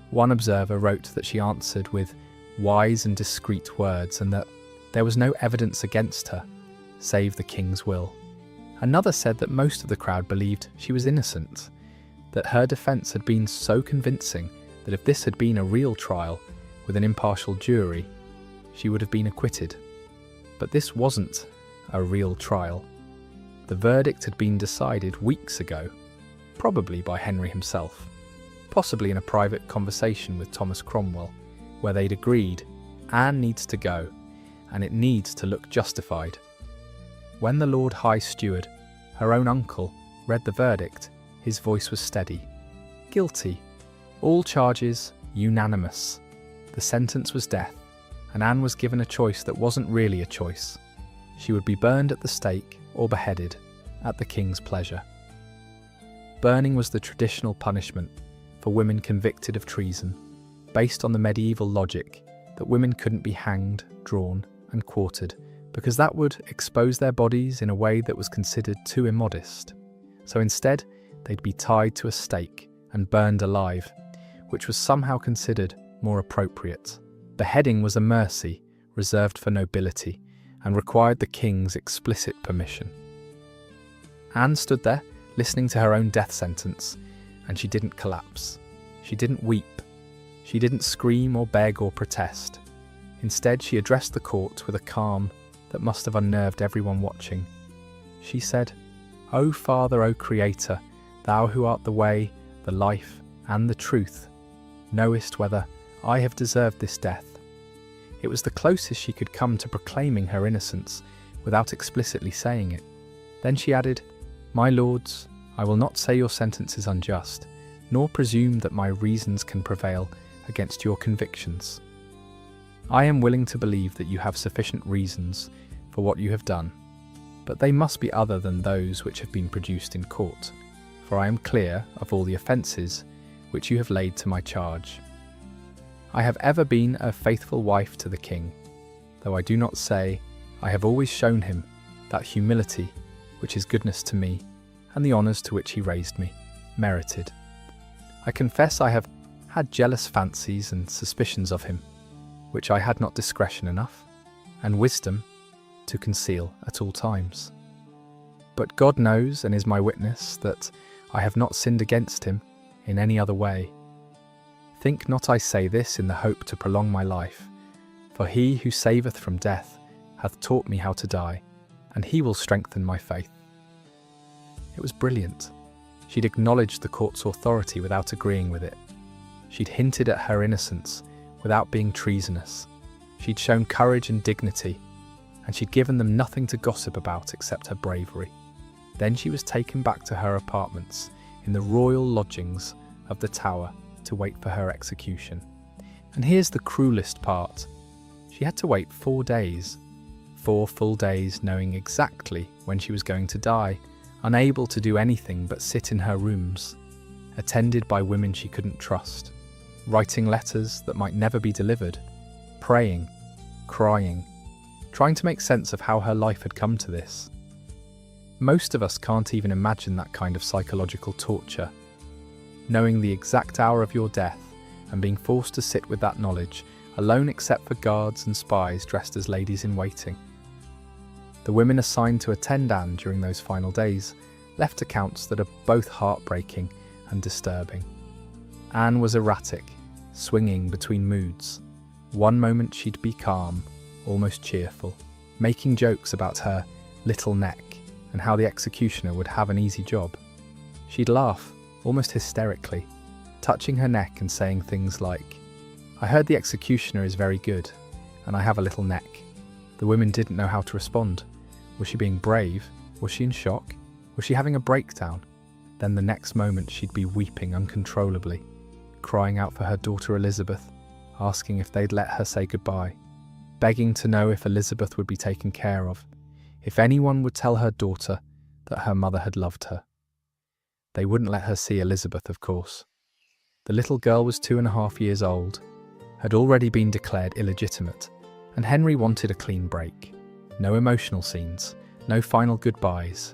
One observer wrote that she answered with wise and discreet words and that there was no evidence against her, save the king's will. Another said that most of the crowd believed she was innocent, that her defence had been so convincing that if this had been a real trial with an impartial jury, she would have been acquitted. But this wasn't a real trial. The verdict had been decided weeks ago, probably by Henry himself, possibly in a private conversation with Thomas Cromwell, where they'd agreed Anne needs to go, and it needs to look justified. When the Lord High Steward, her own uncle, read the verdict, his voice was steady. Guilty. All charges unanimous. The sentence was death, and Anne was given a choice that wasn't really a choice. She would be burned at the stake or beheaded, at the king's pleasure. Burning was the traditional punishment for women convicted of treason, based on the medieval logic that women couldn't be hanged, drawn, and quartered, because that would expose their bodies in a way that was considered too immodest. So instead, they'd be tied to a stake and burned alive, which was somehow considered more appropriate. Beheading was a mercy reserved for nobility and required the king's explicit permission. Anne stood there, listening to her own death sentence, and she didn't collapse. She didn't weep. She didn't scream or beg or protest. Instead, she addressed the court with a calm that must have unnerved everyone watching. She said, "O Father, O Creator, thou who art the way, the life, and the truth, knowest whether I have deserved this death." It was the closest she could come to proclaiming her innocence without explicitly saying it. Then she added, "My lords, I will not say your sentence is unjust, nor presume that my reasons can prevail against your convictions. I am willing to believe that you have sufficient reasons for what you have done, but they must be other than those which have been produced in court, for I am clear of all the offences which you have laid to my charge. I have ever been a faithful wife to the king, though I do not say I have always shown him that humility which his goodness to me, and the honours to which he raised me, merited. I confess I have had jealous fancies and suspicions of him, which I had not discretion enough, and wisdom to conceal at all times. But God knows and is my witness that I have not sinned against him in any other way. Think not I say this in the hope to prolong my life, for he who saveth from death hath taught me how to die, and he will strengthen my faith." It was brilliant. She'd acknowledged the court's authority without agreeing with it. She'd hinted at her innocence without being treasonous. She'd shown courage and dignity, and she'd given them nothing to gossip about except her bravery. Then she was taken back to her apartments in the royal lodgings of the Tower to wait for her execution. And here's the cruelest part. She had to wait 4 days. 4 full days knowing exactly when she was going to die, unable to do anything but sit in her rooms, attended by women she couldn't trust, writing letters that might never be delivered, praying, crying, trying to make sense of how her life had come to this. Most of us can't even imagine that kind of psychological torture. Knowing the exact hour of your death and being forced to sit with that knowledge, alone except for guards and spies dressed as ladies in waiting. The women assigned to attend Anne during those final days left accounts that are both heartbreaking and disturbing. Anne was erratic, swinging between moods. One moment she'd be calm, almost cheerful, making jokes about her little neck and how the executioner would have an easy job. She'd laugh, almost hysterically, touching her neck and saying things like, "I heard the executioner is very good, and I have a little neck." The women didn't know how to respond. Was she being brave? Was she in shock? Was she having a breakdown? Then the next moment she'd be weeping uncontrollably, crying out for her daughter Elizabeth, asking if they'd let her say goodbye, begging to know if Elizabeth would be taken care of, if anyone would tell her daughter that her mother had loved her. They wouldn't let her see Elizabeth, of course. The little girl was 2.5 years old, had already been declared illegitimate, and Henry wanted a clean break. No emotional scenes, no final goodbyes,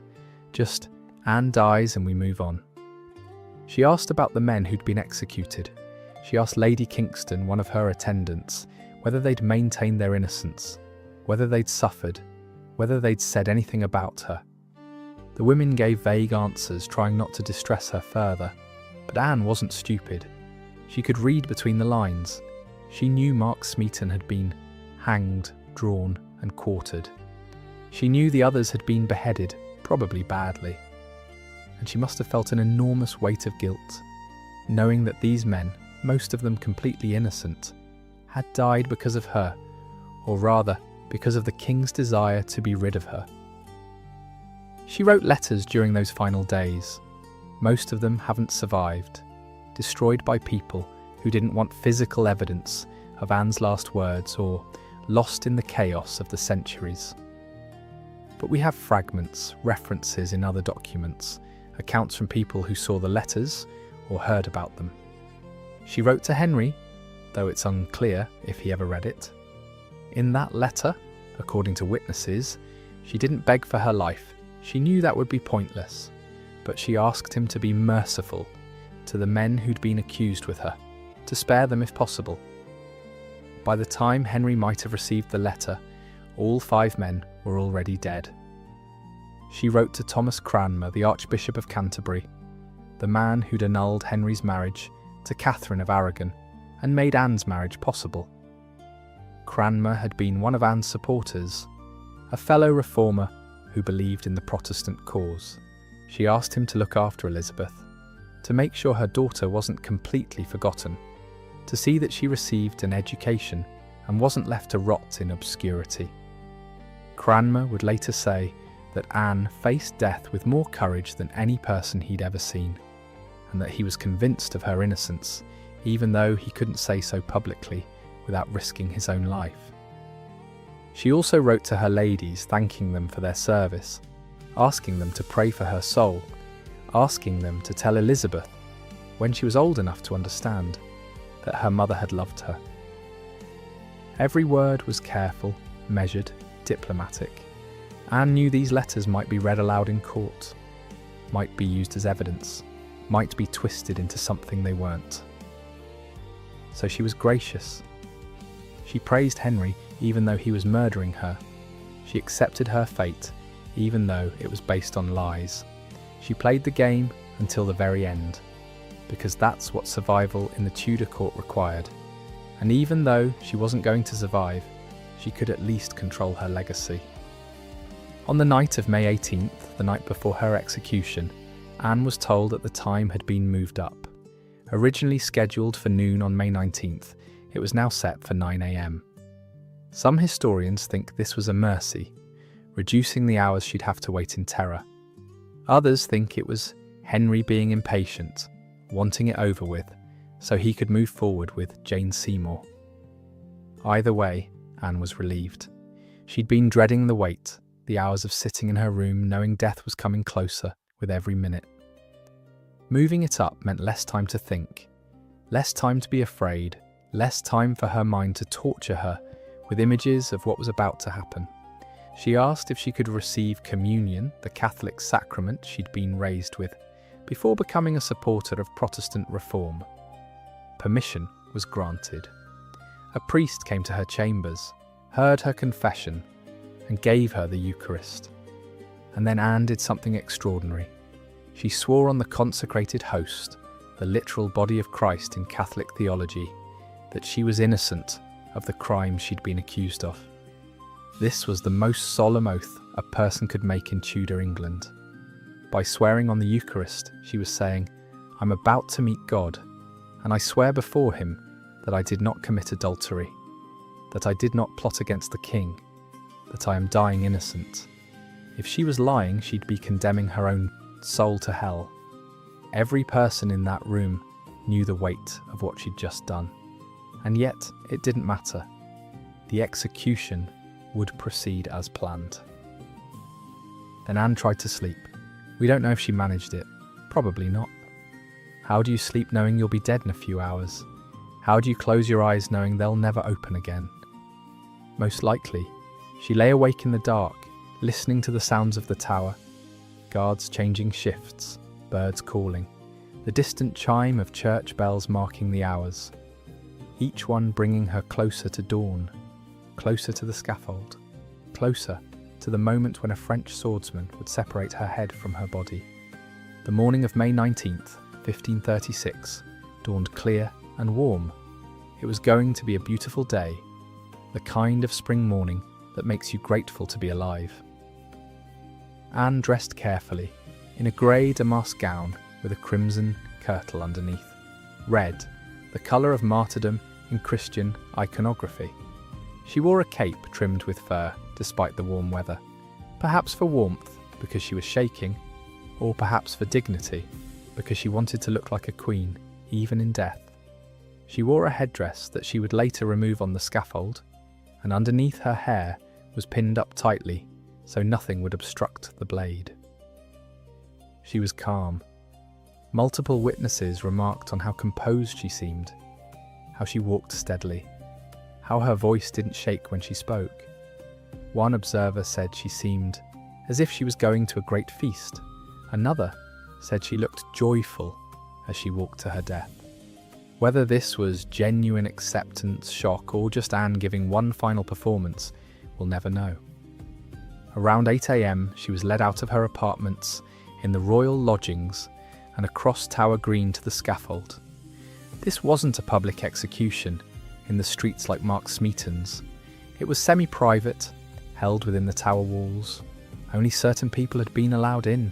just Anne dies and we move on. She asked about the men who'd been executed. She asked Lady Kingston, one of her attendants, whether they'd maintained their innocence, whether they'd suffered, whether they'd said anything about her. The women gave vague answers, trying not to distress her further, but Anne wasn't stupid. She could read between the lines. She knew Mark Smeaton had been hanged, drawn, and quartered. She knew the others had been beheaded, probably badly. And she must have felt an enormous weight of guilt, knowing that these men, most of them completely innocent, had died because of her, or rather, because of the king's desire to be rid of her. She wrote letters during those final days. Most of them haven't survived, destroyed by people who didn't want physical evidence of Anne's last words or lost in the chaos of the centuries. But we have fragments, references in other documents, accounts from people who saw the letters or heard about them. She wrote to Henry, though it's unclear if he ever read it. In that letter, according to witnesses, she didn't beg for her life. She knew that would be pointless, but she asked him to be merciful to the men who'd been accused with her, to spare them if possible. By the time Henry might have received the letter, all 5 men were already dead. She wrote to Thomas Cranmer, the Archbishop of Canterbury, the man who'd annulled Henry's marriage to Catherine of Aragon and made Anne's marriage possible. Cranmer had been one of Anne's supporters, a fellow reformer who believed in the Protestant cause. She asked him to look after Elizabeth, to make sure her daughter wasn't completely forgotten, to see that she received an education and wasn't left to rot in obscurity. Cranmer would later say that Anne faced death with more courage than any person he'd ever seen, and that he was convinced of her innocence, even though he couldn't say so publicly without risking his own life. She also wrote to her ladies thanking them for their service, asking them to pray for her soul, asking them to tell Elizabeth, when she was old enough to understand, that her mother had loved her. Every word was careful, measured, diplomatic. Anne knew these letters might be read aloud in court, might be used as evidence, might be twisted into something they weren't. So she was gracious. She praised Henry even though he was murdering her. She accepted her fate even though it was based on lies. She played the game until the very end, because that's what survival in the Tudor court required. And even though she wasn't going to survive, she could at least control her legacy. On the night of May 18th, the night before her execution, Anne was told that the time had been moved up. Originally scheduled for noon on May 19th, it was now set for 9 a.m. Some historians think this was a mercy, reducing the hours she'd have to wait in terror. Others think it was Henry being impatient, wanting it over with, so he could move forward with Jane Seymour. Either way, Anne was relieved. She'd been dreading the wait, the hours of sitting in her room knowing death was coming closer with every minute. Moving it up meant less time to think, less time to be afraid, less time for her mind to torture her with images of what was about to happen. She asked if she could receive communion, the Catholic sacrament she'd been raised with, before becoming a supporter of Protestant reform. Permission was granted. A priest came to her chambers, heard her confession, and gave her the Eucharist. And then Anne did something extraordinary. She swore on the consecrated host, the literal body of Christ in Catholic theology, that she was innocent of the crime she'd been accused of. This was the most solemn oath a person could make in Tudor England. By swearing on the Eucharist, she was saying, "I'm about to meet God, and I swear before him that I did not commit adultery, that I did not plot against the king, that I am dying innocent." If she was lying, she'd be condemning her own soul to hell. Every person in that room knew the weight of what she'd just done. And yet, it didn't matter. The execution would proceed as planned. Then Anne tried to sleep. We don't know if she managed it. Probably not. How do you sleep knowing you'll be dead in a few hours? How do you close your eyes knowing they'll never open again? Most likely, she lay awake in the dark, listening to the sounds of the tower, guards changing shifts, birds calling, the distant chime of church bells marking the hours, each one bringing her closer to dawn, closer to the scaffold, closer to the moment when a French swordsman would separate her head from her body. The morning of May 19th, 1536, dawned clear and warm. It was going to be a beautiful day, the kind of spring morning that makes you grateful to be alive. Anne dressed carefully, in a grey damask gown with a crimson kirtle underneath. Red, the colour of martyrdom in Christian iconography. She wore a cape trimmed with fur, despite the warm weather. Perhaps for warmth, because she was shaking, or perhaps for dignity, because she wanted to look like a queen, even in death. She wore a headdress that she would later remove on the scaffold, and underneath her hair was pinned up tightly, so nothing would obstruct the blade. She was calm. Multiple witnesses remarked on how composed she seemed, how she walked steadily, how her voice didn't shake when she spoke. One observer said she seemed as if she was going to a great feast. Another said she looked joyful as she walked to her death. Whether this was genuine acceptance, shock, or just Anne giving one final performance, we'll never know. Around 8 a.m, she was led out of her apartments in the royal lodgings and across Tower Green to the scaffold. This wasn't a public execution in the streets like Mark Smeaton's. It was semi-private, held within the tower walls. Only certain people had been allowed in: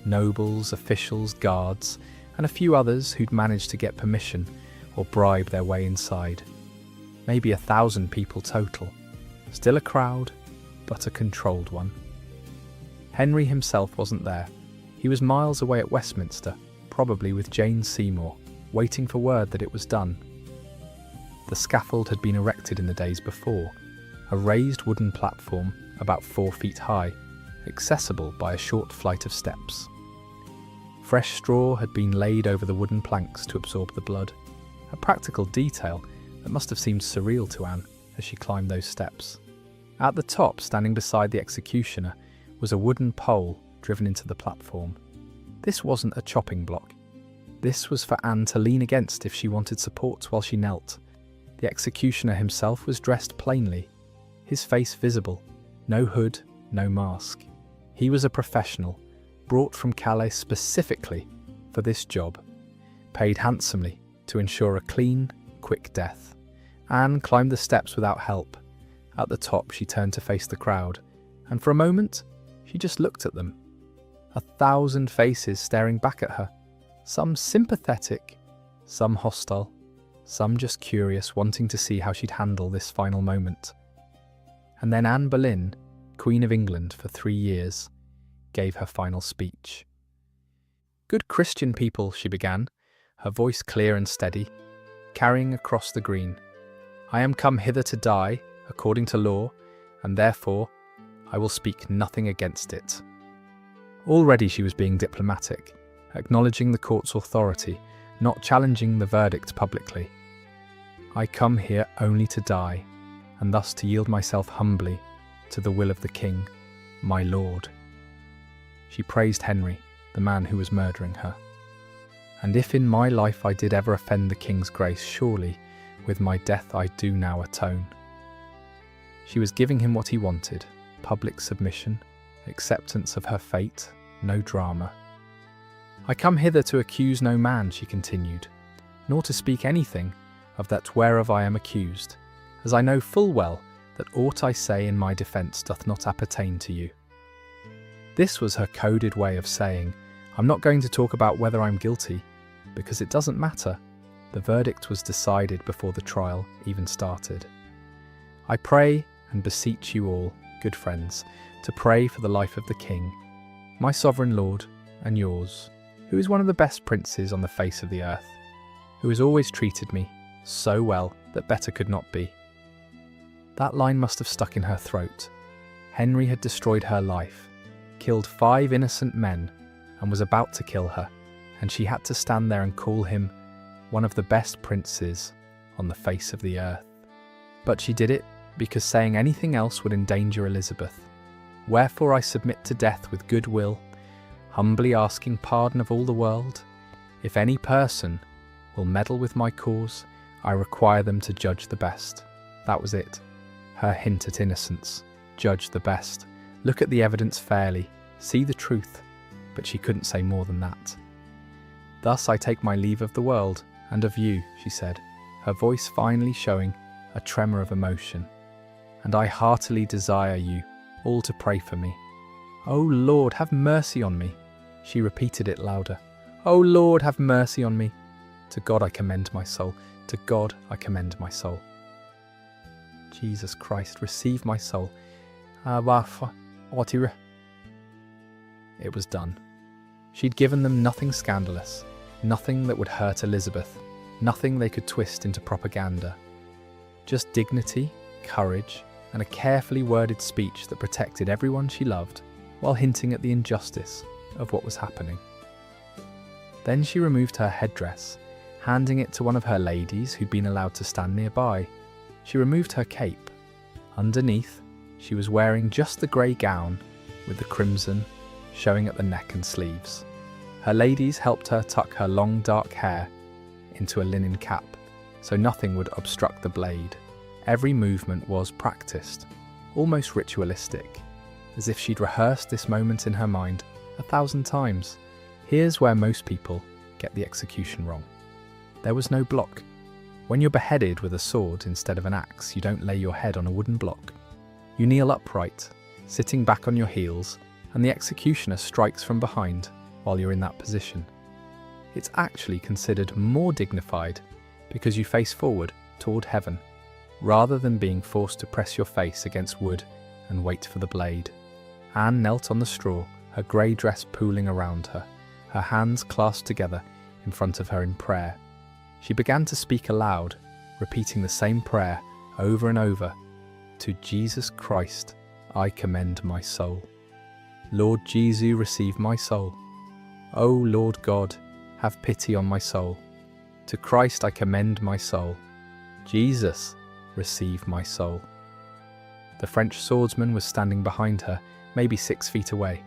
nobles, officials, guards, and a few others who'd managed to get permission or bribe their way inside. Maybe 1,000 people total. Still a crowd, but a controlled one. Henry himself wasn't there. He was miles away at Westminster, probably with Jane Seymour, waiting for word that it was done. The scaffold had been erected in the days before, a raised wooden platform about 4 feet high, accessible by a short flight of steps. Fresh straw had been laid over the wooden planks to absorb the blood, a practical detail that must have seemed surreal to Anne as she climbed those steps. At the top, standing beside the executioner, was a wooden pole driven into the platform. This wasn't a chopping block. This was for Anne to lean against if she wanted support while she knelt. The executioner himself was dressed plainly, his face visible, no hood, no mask. He was a professional, brought from Calais specifically for this job, paid handsomely to ensure a clean, quick death. Anne climbed the steps without help. At the top, she turned to face the crowd, and for a moment, she just looked at them. 1,000 faces staring back at her, some sympathetic, some hostile, some just curious, wanting to see how she'd handle this final moment. And then Anne Boleyn, Queen of England for 3 years, gave her final speech. "Good Christian people," she began, her voice clear and steady, carrying across the green. "I am come hither to die, according to law, and therefore I will speak nothing against it." Already she was being diplomatic, acknowledging the court's authority, not challenging the verdict publicly. "I come here only to die, and thus to yield myself humbly to the will of the king, my lord." She praised Henry, the man who was murdering her. "And if in my life I did ever offend the king's grace, surely with my death I do now atone." She was giving him what he wanted, public submission, acceptance of her fate, no drama. "I come hither to accuse no man," she continued, "nor to speak anything of that whereof I am accused, as I know full well that aught I say in my defence doth not appertain to you." This was her coded way of saying, "I'm not going to talk about whether I'm guilty, because it doesn't matter. The verdict was decided before the trial even started. I pray and beseech you all, good friends, to pray for the life of the king, my sovereign lord and yours, who is one of the best princes on the face of the earth, who has always treated me so well that better could not be." That line must have stuck in her throat. Henry had destroyed her life, killed 5 innocent men, and was about to kill her, and she had to stand there and call him one of the best princes on the face of the earth. But she did it because saying anything else would endanger Elizabeth. "Wherefore I submit to death with good will, humbly asking pardon of all the world. If any person will meddle with my cause, I require them to judge the best." That was it. Her hint at innocence. Judge the best. Look at the evidence fairly. See the truth. But she couldn't say more than that. "Thus I take my leave of the world, and of you," she said, her voice finally showing a tremor of emotion. "And I heartily desire you all to pray for me. O Lord, have mercy on me." She repeated it louder. "O Lord, have mercy on me. To God I commend my soul. To God I commend my soul." Jesus Christ, receive my soul. It was done. She'd given them nothing scandalous, nothing that would hurt Elizabeth, nothing they could twist into propaganda. Just dignity, courage, and a carefully worded speech that protected everyone she loved while hinting at the injustice of what was happening. Then she removed her headdress, handing it to one of her ladies who'd been allowed to stand nearby. She removed her cape. Underneath, she was wearing just the grey gown with the crimson showing at the neck and sleeves. Her ladies helped her tuck her long dark hair into a linen cap so nothing would obstruct the blade. Every movement was practiced, almost ritualistic, as if she'd rehearsed this moment in her mind 1,000 times. Here's where most people get the execution wrong. There was no block. When you're beheaded with a sword instead of an axe, you don't lay your head on a wooden block. You kneel upright, sitting back on your heels, and the executioner strikes from behind while you're in that position. It's actually considered more dignified because you face forward toward heaven, rather than being forced to press your face against wood and wait for the blade. Anne knelt on the straw, her grey dress pooling around her, her hands clasped together in front of her in prayer. She began to speak aloud, repeating the same prayer over and over. To Jesus Christ, I commend my soul. Lord Jesus, receive my soul. O Lord God, have pity on my soul. To Christ I commend my soul. Jesus, receive my soul. The French swordsman was standing behind her, maybe 6 feet away,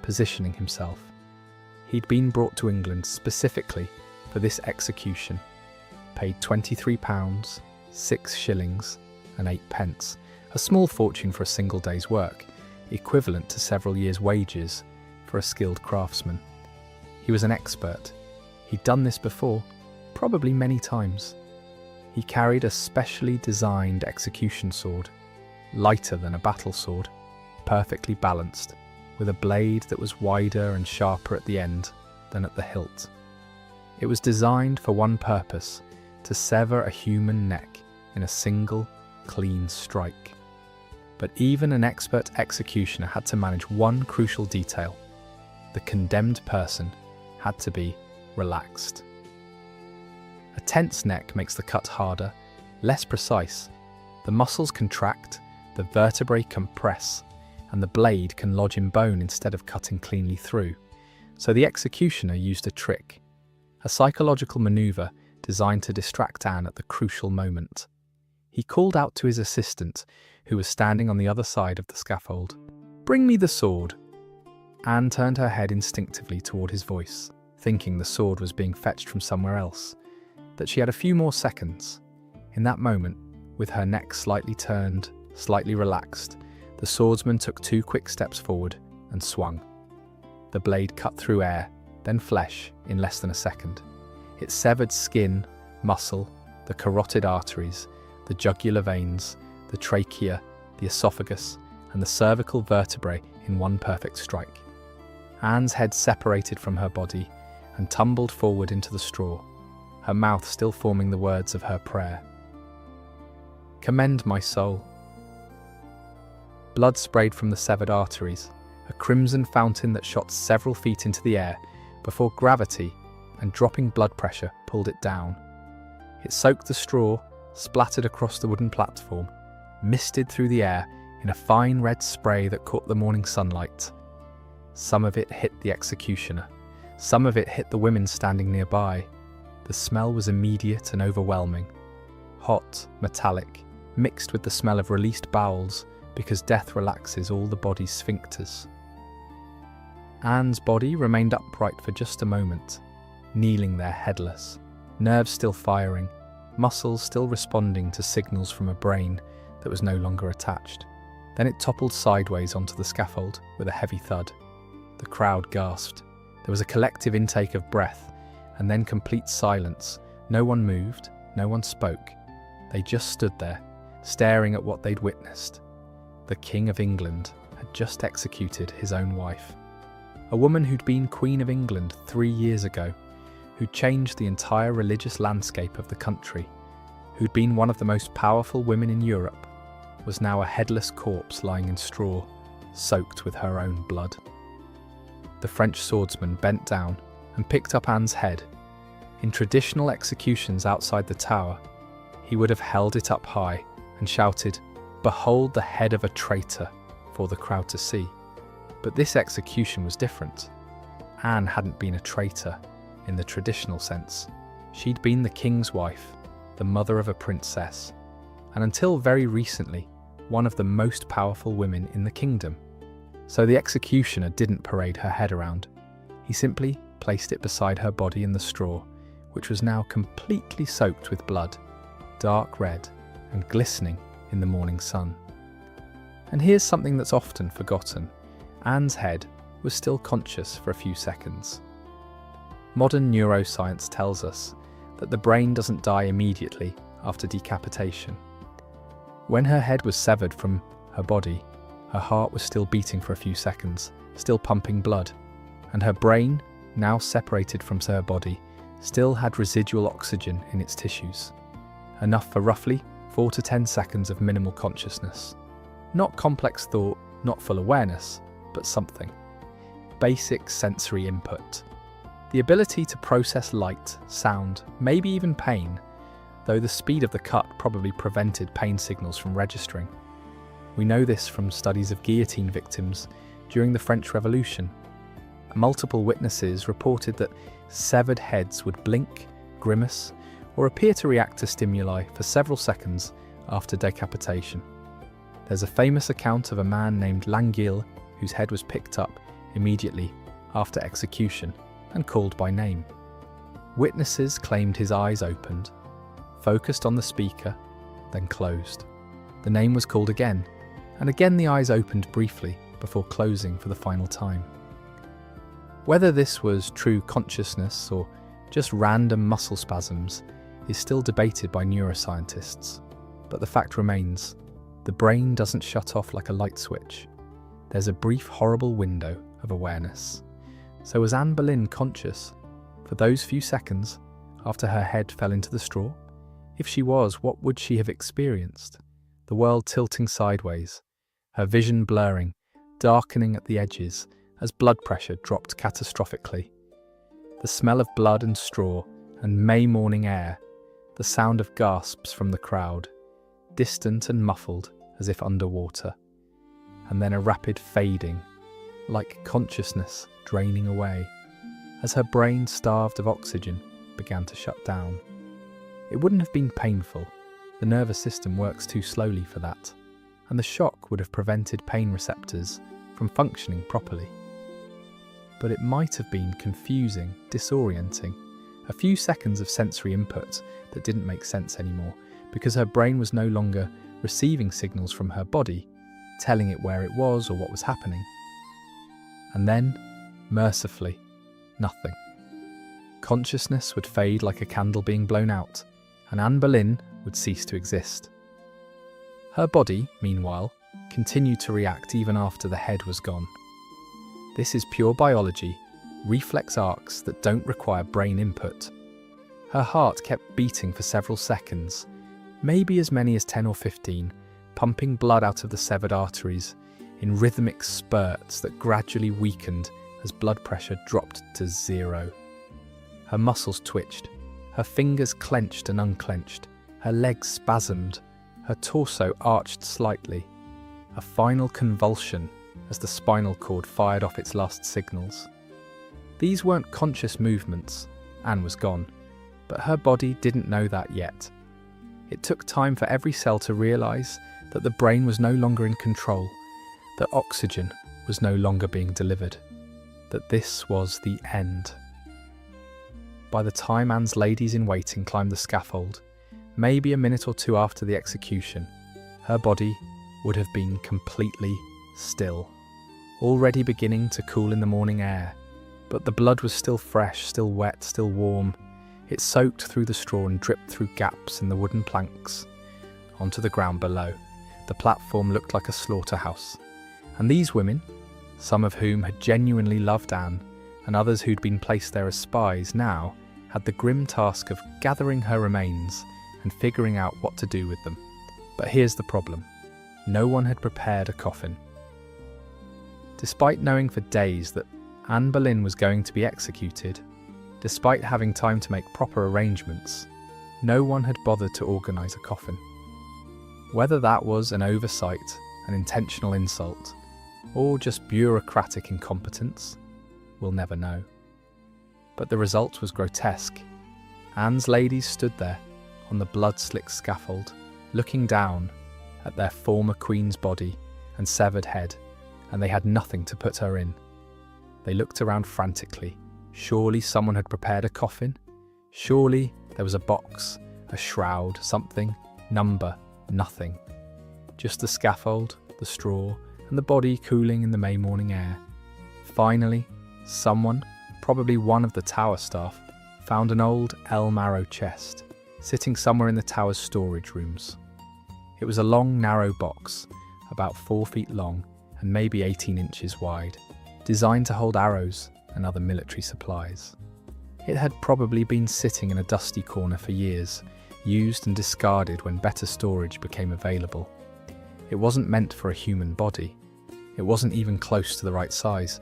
positioning himself. He'd been brought to England specifically for this execution, paid £23, 6 shillings and 8 pence, a small fortune for a single day's work, equivalent to several years' wages for a skilled craftsman. He was an expert. He'd done this before, probably many times. He carried a specially designed execution sword, lighter than a battle sword, perfectly balanced, with a blade that was wider and sharper at the end than at the hilt. It was designed for one purpose, to sever a human neck in a single, clean strike. But even an expert executioner had to manage one crucial detail. The condemned person had to be relaxed. A tense neck makes the cut harder, less precise. The muscles contract, the vertebrae compress, and the blade can lodge in bone instead of cutting cleanly through. So the executioner used a trick, a psychological maneuver designed to distract Anne at the crucial moment. He called out to his assistant, who was standing on the other side of the scaffold, "Bring me the sword." Anne turned her head instinctively toward his voice, thinking the sword was being fetched from somewhere else, that she had a few more seconds. In that moment, with her neck slightly turned, slightly relaxed, the swordsman took 2 quick steps forward and swung. The blade cut through air, then flesh, in less than a second. It severed skin, muscle, the carotid arteries, the jugular veins, the trachea, the esophagus, and the cervical vertebrae in one perfect strike. Anne's head separated from her body and tumbled forward into the straw, her mouth still forming the words of her prayer. Commend my soul. Blood sprayed from the severed arteries, a crimson fountain that shot several feet into the air before gravity and dropping blood pressure pulled it down. It soaked the straw, splattered across the wooden platform, misted through the air in a fine red spray that caught the morning sunlight. Some of it hit the executioner, some of it hit the women standing nearby. The smell was immediate and overwhelming, hot, metallic, mixed with the smell of released bowels, because death relaxes all the body's sphincters. Anne's body remained upright for just a moment, kneeling there headless, nerves still firing, muscles still responding to signals from a brain that was no longer attached. Then it toppled sideways onto the scaffold with a heavy thud. The crowd gasped. There was a collective intake of breath, and then complete silence. No one moved, no one spoke. They just stood there, staring at what they'd witnessed. The King of England had just executed his own wife. A woman who'd been Queen of England 3 years ago, who'd changed the entire religious landscape of the country, who'd been one of the most powerful women in Europe, was now a headless corpse lying in straw, soaked with her own blood. The French swordsman bent down and picked up Anne's head. In traditional executions outside the tower, he would have held it up high and shouted, "Behold the head of a traitor," for the crowd to see. But this execution was different. Anne hadn't been a traitor in the traditional sense. She'd been the king's wife, the mother of a princess, and until very recently, one of the most powerful women in the kingdom. So the executioner didn't parade her head around. He simply placed it beside her body in the straw, which was now completely soaked with blood, dark red and glistening in the morning sun. And here's something that's often forgotten. Anne's head was still conscious for a few seconds. Modern neuroscience tells us that the brain doesn't die immediately after decapitation. When her head was severed from her body, her heart was still beating for a few seconds, still pumping blood, and her brain, now separated from her body, still had residual oxygen in its tissues, enough for roughly 4 to 10 seconds of minimal consciousness. Not complex thought, not full awareness, but something. Basic sensory input. The ability to process light, sound, maybe even pain, though the speed of the cut probably prevented pain signals from registering. We know this from studies of guillotine victims during the French Revolution. Multiple witnesses reported that severed heads would blink, grimace, or appear to react to stimuli for several seconds after decapitation. There's a famous account of a man named Languille whose head was picked up immediately after execution and called by name. Witnesses claimed his eyes opened, focused on the speaker, then closed. The name was called again, and again the eyes opened briefly before closing for the final time. Whether this was true consciousness or just random muscle spasms is still debated by neuroscientists, but the fact remains, the brain doesn't shut off like a light switch. There's a brief horrible window of awareness. So was Anne Boleyn conscious for those few seconds after her head fell into the straw? If she was, what would she have experienced? The world tilting sideways, her vision blurring, darkening at the edges as blood pressure dropped catastrophically. The smell of blood and straw and May morning air, the sound of gasps from the crowd, distant and muffled as if underwater. And then a rapid fading, like consciousness draining away, as her brain, starved of oxygen, began to shut down. It wouldn't have been painful, the nervous system works too slowly for that, and the shock would have prevented pain receptors from functioning properly. But it might have been confusing, disorienting, a few seconds of sensory input that didn't make sense anymore, because her brain was no longer receiving signals from her body, telling it where it was or what was happening. And then, mercifully, nothing. Consciousness would fade like a candle being blown out, and Anne Boleyn would cease to exist. Her body, meanwhile, continued to react even after the head was gone. This is pure biology, reflex arcs that don't require brain input. Her heart kept beating for several seconds, maybe as many as 10 or 15, pumping blood out of the severed arteries in rhythmic spurts that gradually weakened as blood pressure dropped to 0. Her muscles twitched, her fingers clenched and unclenched, her legs spasmed, her torso arched slightly. A final convulsion as the spinal cord fired off its last signals. These weren't conscious movements. Anne was gone, but her body didn't know that yet. It took time for every cell to realise that the brain was no longer in control, that oxygen was no longer being delivered, that this was the end. By the time Anne's ladies-in-waiting climbed the scaffold, maybe a minute or two after the execution, her body would have been completely still, already beginning to cool in the morning air. But the blood was still fresh, still wet, still warm. It soaked through the straw and dripped through gaps in the wooden planks onto the ground below. The platform looked like a slaughterhouse. And these women, some of whom had genuinely loved Anne, and others who'd been placed there as spies, now had the grim task of gathering her remains and figuring out what to do with them. But here's the problem. No one had prepared a coffin. Despite knowing for days that Anne Boleyn was going to be executed, despite having time to make proper arrangements, no one had bothered to organise a coffin. Whether that was an oversight, an intentional insult, or just bureaucratic incompetence, we'll never know. But the result was grotesque. Anne's ladies stood there on the blood-slicked scaffold, looking down at their former queen's body and severed head, and they had nothing to put her in. They looked around frantically. Surely someone had prepared a coffin? Surely there was a box, a shroud, something, number, nothing. Just the scaffold, the straw, and the body cooling in the May morning air. Finally, someone, probably one of the tower staff, found an old El Marrow chest, sitting somewhere in the tower's storage rooms. It was a long, narrow box, about 4 feet long and maybe 18 inches wide, designed to hold arrows and other military supplies. It had probably been sitting in a dusty corner for years, used and discarded when better storage became available. It wasn't meant for a human body. It wasn't even close to the right size,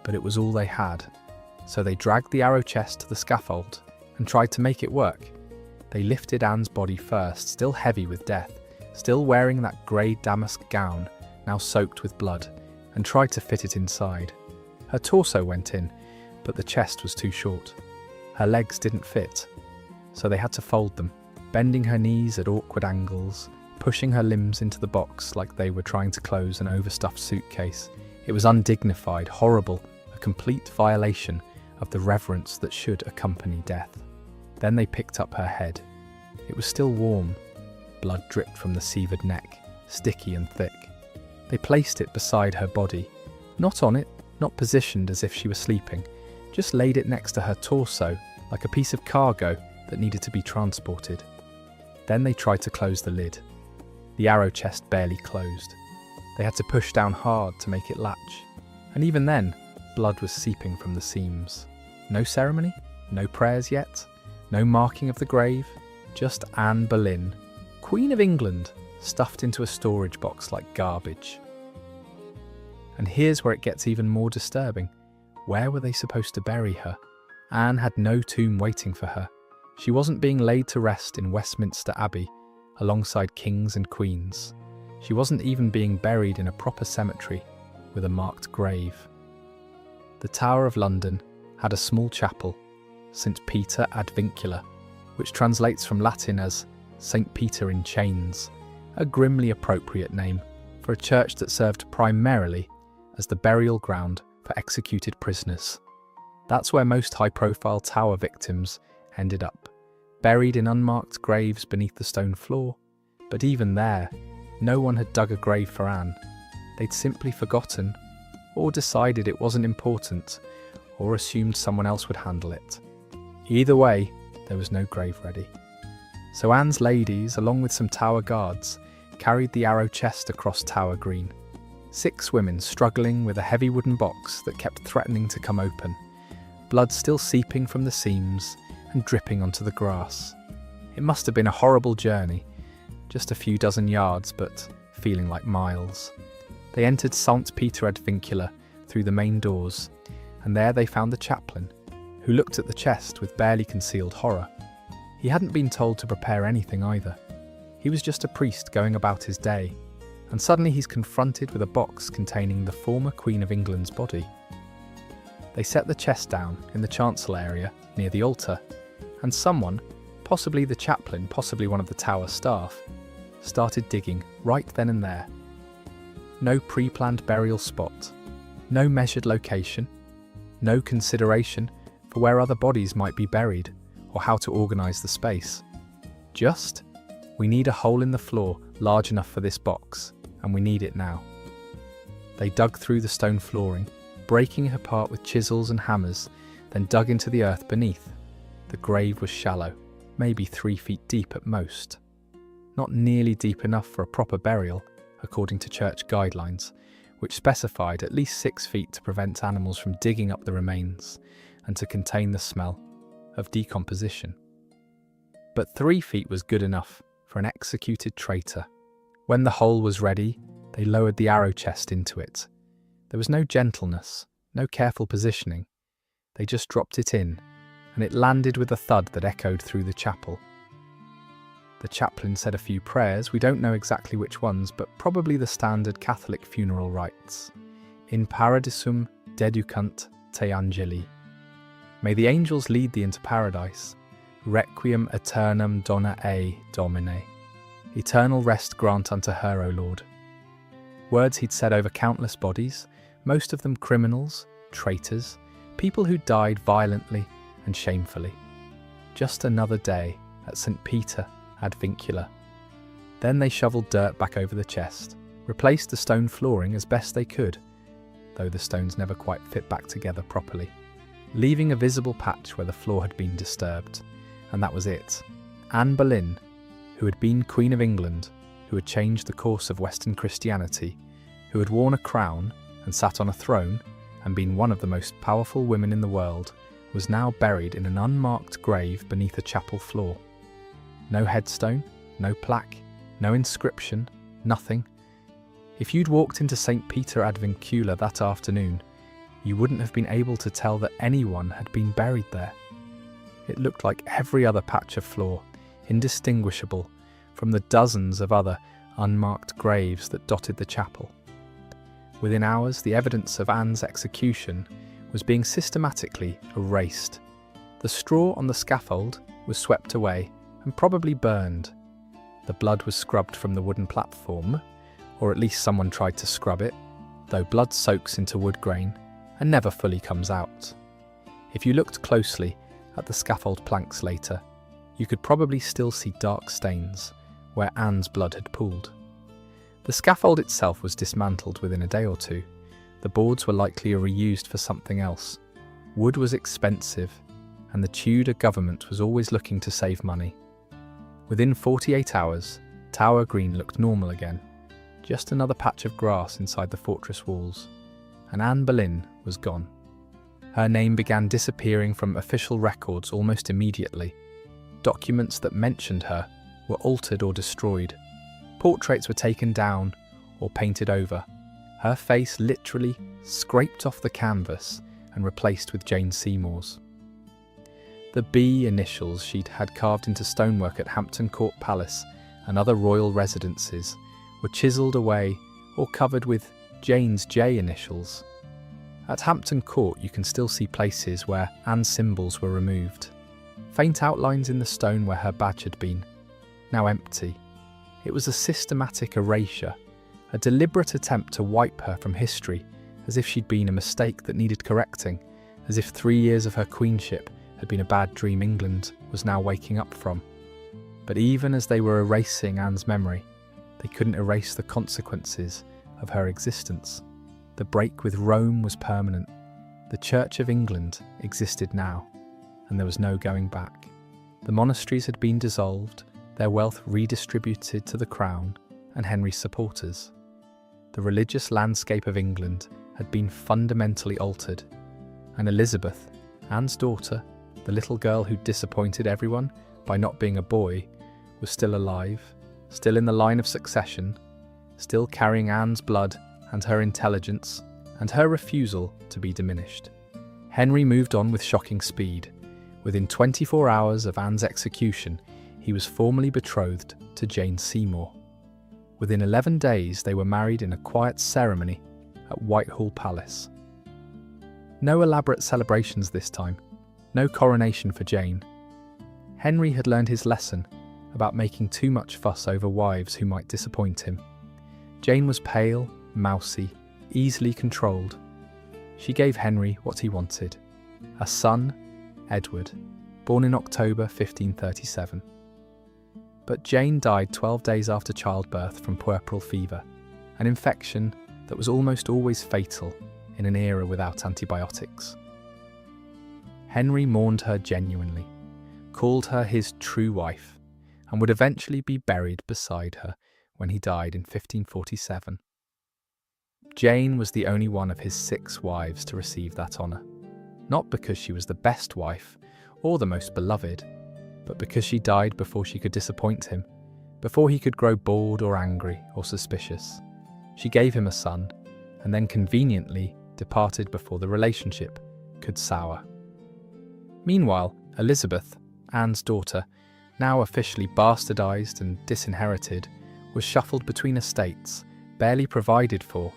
but it was all they had. So they dragged the arrow chest to the scaffold and tried to make it work. They lifted Anne's body first, still heavy with death, still wearing that grey damask gown, now soaked with blood, and tried to fit it inside. Her torso went in, but the chest was too short. Her legs didn't fit, so they had to fold them, bending her knees at awkward angles, pushing her limbs into the box like they were trying to close an overstuffed suitcase. It was undignified, horrible, a complete violation of the reverence that should accompany death. Then they picked up her head. It was still warm. Blood dripped from the severed neck, sticky and thick. They placed it beside her body, not on it, not positioned as if she were sleeping, just laid it next to her torso like a piece of cargo that needed to be transported. Then they tried to close the lid. The arrow chest barely closed. They had to push down hard to make it latch. And even then, blood was seeping from the seams. No ceremony? No prayers yet? No marking of the grave? Just Anne Boleyn, Queen of England, stuffed into a storage box like garbage. And here's where it gets even more disturbing. Where were they supposed to bury her? Anne had no tomb waiting for her. She wasn't being laid to rest in Westminster Abbey, alongside kings and queens. She wasn't even being buried in a proper cemetery with a marked grave. The Tower of London had a small chapel, St. Peter ad Vincula, which translates from Latin as St. Peter in Chains, a grimly appropriate name for a church that served primarily as the burial ground for executed prisoners. That's where most high-profile tower victims ended up, buried in unmarked graves beneath the stone floor. But even there, no one had dug a grave for Anne. They'd simply forgotten, or decided it wasn't important, or assumed someone else would handle it. Either way, there was no grave ready. So Anne's ladies, along with some tower guards, carried the arrow chest across Tower Green. 6 women struggling with a heavy wooden box that kept threatening to come open, blood still seeping from the seams and dripping onto the grass. It must have been a horrible journey, just a few dozen yards, but feeling like miles. They entered St. Peter ad Vincula through the main doors, and there they found the chaplain, who looked at the chest with barely concealed horror. He hadn't been told to prepare anything either. He was just a priest going about his day, and suddenly he's confronted with a box containing the former Queen of England's body. They set the chest down in the chancel area near the altar, and someone, possibly the chaplain, possibly one of the tower staff, started digging right then and there. No pre-planned burial spot, no measured location, no consideration for where other bodies might be buried or how to organise the space. Just, we need a hole in the floor large enough for this box, and we need it now. They dug through the stone flooring, breaking it apart with chisels and hammers, then dug into the earth beneath. The grave was shallow, maybe 3 feet deep at most. Not nearly deep enough for a proper burial, according to church guidelines, which specified at least 6 feet to prevent animals from digging up the remains and to contain the smell of decomposition. But 3 feet was good enough for an executed traitor. When the hole was ready, they lowered the arrow chest into it. There was no gentleness, no careful positioning. They just dropped it in, and it landed with a thud that echoed through the chapel. The chaplain said a few prayers, we don't know exactly which ones, but probably the standard Catholic funeral rites. In paradisum deducant te angeli. May the angels lead thee into paradise. Requiem aeternam dona ei, Domine. Eternal rest grant unto her, O Lord. Words he'd said over countless bodies, most of them criminals, traitors, people who died violently and shamefully. Just another day at St. Peter ad Vincula. Then they shoveled dirt back over the chest, replaced the stone flooring as best they could, though the stones never quite fit back together properly, leaving a visible patch where the floor had been disturbed. And that was it. Anne Boleyn, who had been Queen of England, who had changed the course of Western Christianity, who had worn a crown and sat on a throne and been one of the most powerful women in the world, was now buried in an unmarked grave beneath a chapel floor. No headstone, no plaque, no inscription, nothing. If you'd walked into St. Peter ad Vincula that afternoon, you wouldn't have been able to tell that anyone had been buried there. It looked like every other patch of floor, indistinguishable from the dozens of other unmarked graves that dotted the chapel. Within hours, the evidence of Anne's execution was being systematically erased. The straw on the scaffold was swept away and probably burned. The blood was scrubbed from the wooden platform, or at least someone tried to scrub it, though blood soaks into wood grain and never fully comes out. If you looked closely at the scaffold planks later, you could probably still see dark stains where Anne's blood had pooled. The scaffold itself was dismantled within a day or two. The boards were likely reused for something else. Wood was expensive, and the Tudor government was always looking to save money. Within 48 hours, Tower Green looked normal again, just another patch of grass inside the fortress walls, and Anne Boleyn was gone. Her name began disappearing from official records almost immediately. Documents that mentioned her were altered or destroyed. Portraits were taken down or painted over. Her face literally scraped off the canvas and replaced with Jane Seymour's. The B initials she'd had carved into stonework at Hampton Court Palace and other royal residences were chiselled away or covered with Jane's J initials. At Hampton Court you can still see places where Anne's symbols were removed. Faint outlines in the stone where her badge had been, now empty. It was a systematic erasure, a deliberate attempt to wipe her from history, as if she'd been a mistake that needed correcting, as if 3 years of her queenship had been a bad dream England was now waking up from. But even as they were erasing Anne's memory, they couldn't erase the consequences of her existence. The break with Rome was permanent. The Church of England existed now, and there was no going back. The monasteries had been dissolved, their wealth redistributed to the crown and Henry's supporters. The religious landscape of England had been fundamentally altered, and Elizabeth, Anne's daughter, the little girl who disappointed everyone by not being a boy, was still alive, still in the line of succession, still carrying Anne's blood and her intelligence and her refusal to be diminished. Henry moved on with shocking speed. Within 24 hours of Anne's execution, he was formally betrothed to Jane Seymour. Within 11 days, they were married in a quiet ceremony at Whitehall Palace. No elaborate celebrations this time, no coronation for Jane. Henry had learned his lesson about making too much fuss over wives who might disappoint him. Jane was pale, mousy, easily controlled. She gave Henry what he wanted, a son, Edward, born in October 1537. But Jane died 12 days after childbirth from puerperal fever, an infection that was almost always fatal in an era without antibiotics. Henry mourned her genuinely, called her his true wife, and would eventually be buried beside her when he died in 1547. Jane was the only one of his 6 wives to receive that honour, not because she was the best wife or the most beloved, but because she died before she could disappoint him, before he could grow bored or angry or suspicious. She gave him a son, and then conveniently departed before the relationship could sour. Meanwhile, Elizabeth, Anne's daughter, now officially bastardised and disinherited, was shuffled between estates, barely provided for,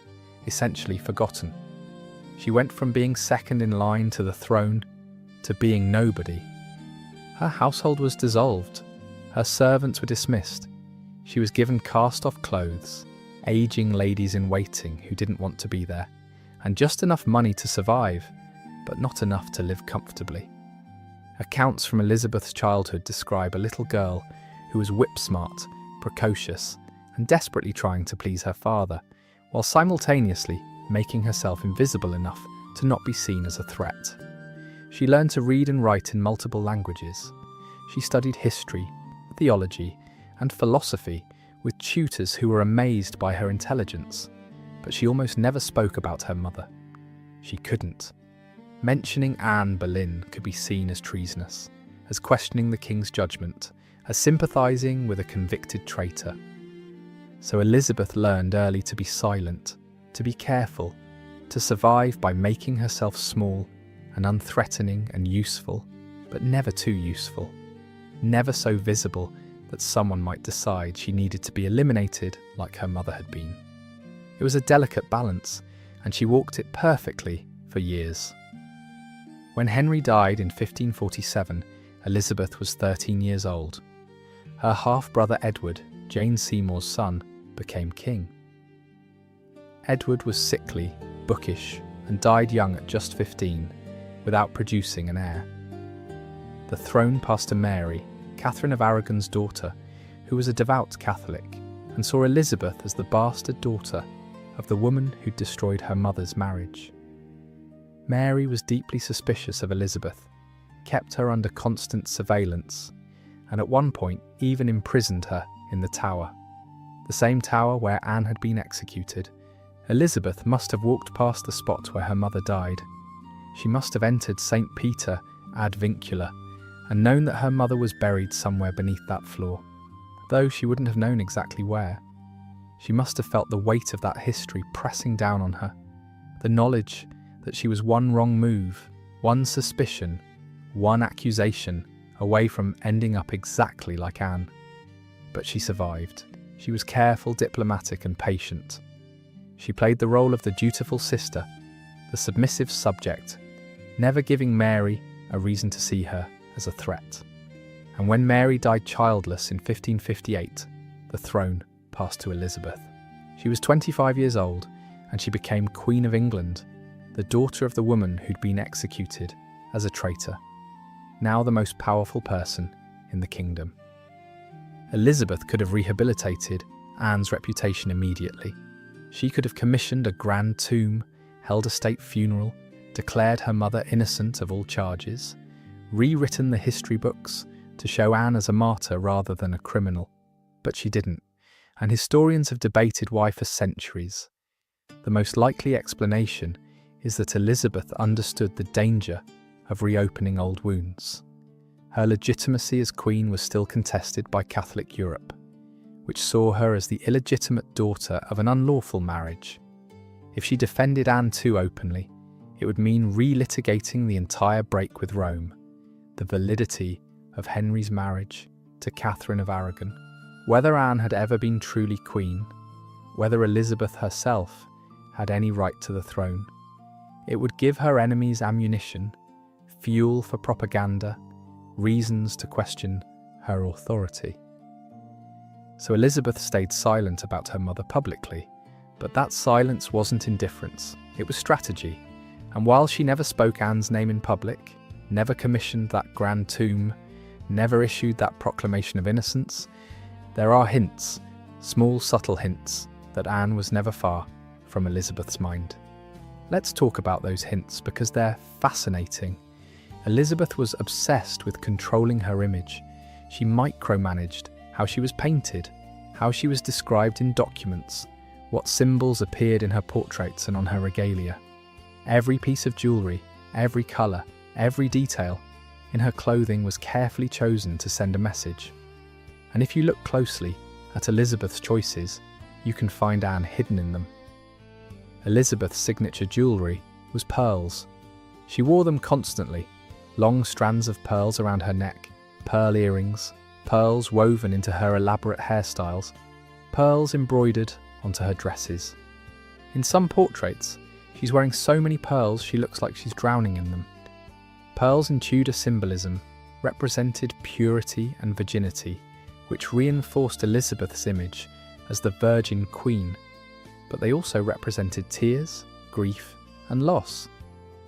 essentially forgotten. She went from being second in line to the throne to being nobody. Her household was dissolved. Her servants were dismissed. She was given cast-off clothes, aging ladies-in-waiting who didn't want to be there, and just enough money to survive, but not enough to live comfortably. Accounts from Elizabeth's childhood describe a little girl who was whip-smart, precocious, and desperately trying to please her father, while simultaneously making herself invisible enough to not be seen as a threat. She learned to read and write in multiple languages. She studied history, theology, and philosophy with tutors who were amazed by her intelligence, but she almost never spoke about her mother. She couldn't. Mentioning Anne Boleyn could be seen as treasonous, as questioning the king's judgment, as sympathising with a convicted traitor. So Elizabeth learned early to be silent, to be careful, to survive by making herself small and unthreatening and useful, but never too useful, never so visible that someone might decide she needed to be eliminated like her mother had been. It was a delicate balance, and she walked it perfectly for years. When Henry died in 1547, Elizabeth was 13 years old. Her half-brother Edward, Jane Seymour's son, became king. Edward was sickly, bookish, and died young at just 15, without producing an heir. The throne passed to Mary, Catherine of Aragon's daughter, who was a devout Catholic, and saw Elizabeth as the bastard daughter of the woman who'd destroyed her mother's marriage. Mary was deeply suspicious of Elizabeth, kept her under constant surveillance, and at one point even imprisoned her in the Tower, the same tower where Anne had been executed. Elizabeth must have walked past the spot where her mother died. She must have entered St. Peter ad vincula and known that her mother was buried somewhere beneath that floor, though she wouldn't have known exactly where. She must have felt the weight of that history pressing down on her, the knowledge that she was one wrong move, one suspicion, one accusation away from ending up exactly like Anne. But she survived. She was careful, diplomatic, and patient. She played the role of the dutiful sister, the submissive subject, never giving Mary a reason to see her as a threat. And when Mary died childless in 1558, the throne passed to Elizabeth. She was 25 years old, and she became Queen of England, the daughter of the woman who'd been executed as a traitor, now the most powerful person in the kingdom. Elizabeth could have rehabilitated Anne's reputation immediately. She could have commissioned a grand tomb, held a state funeral, declared her mother innocent of all charges, rewritten the history books to show Anne as a martyr rather than a criminal. But she didn't, and historians have debated why for centuries. The most likely explanation is that Elizabeth understood the danger of reopening old wounds. Her legitimacy as queen was still contested by Catholic Europe, which saw her as the illegitimate daughter of an unlawful marriage. If she defended Anne too openly, it would mean relitigating the entire break with Rome, the validity of Henry's marriage to Catherine of Aragon. Whether Anne had ever been truly queen, whether Elizabeth herself had any right to the throne, it would give her enemies ammunition, fuel for propaganda, reasons to question her authority. So Elizabeth stayed silent about her mother publicly, but that silence wasn't indifference, it was strategy. And while she never spoke Anne's name in public, never commissioned that grand tomb, never issued that proclamation of innocence, there are hints, small subtle hints, that Anne was never far from Elizabeth's mind. Let's talk about those hints because they're fascinating. Elizabeth was obsessed with controlling her image. She micromanaged how she was painted, how she was described in documents, what symbols appeared in her portraits and on her regalia. Every piece of jewellery, every colour, every detail in her clothing was carefully chosen to send a message. And if you look closely at Elizabeth's choices, you can find Anne hidden in them. Elizabeth's signature jewellery was pearls. She wore them constantly, long strands of pearls around her neck, pearl earrings, pearls woven into her elaborate hairstyles, pearls embroidered onto her dresses. In some portraits, she's wearing so many pearls she looks like she's drowning in them. Pearls in Tudor symbolism represented purity and virginity, which reinforced Elizabeth's image as the Virgin Queen, but they also represented tears, grief, and loss.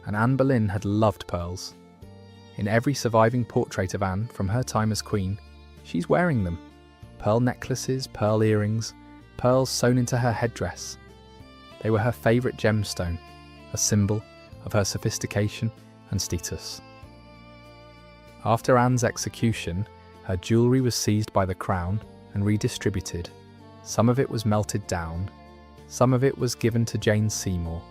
And Anne Boleyn had loved pearls. In every surviving portrait of Anne from her time as queen, she's wearing them. Pearl necklaces, pearl earrings, pearls sewn into her headdress. They were her favourite gemstone, a symbol of her sophistication and status. After Anne's execution, her jewellery was seized by the crown and redistributed. Some of it was melted down, some of it was given to Jane Seymour,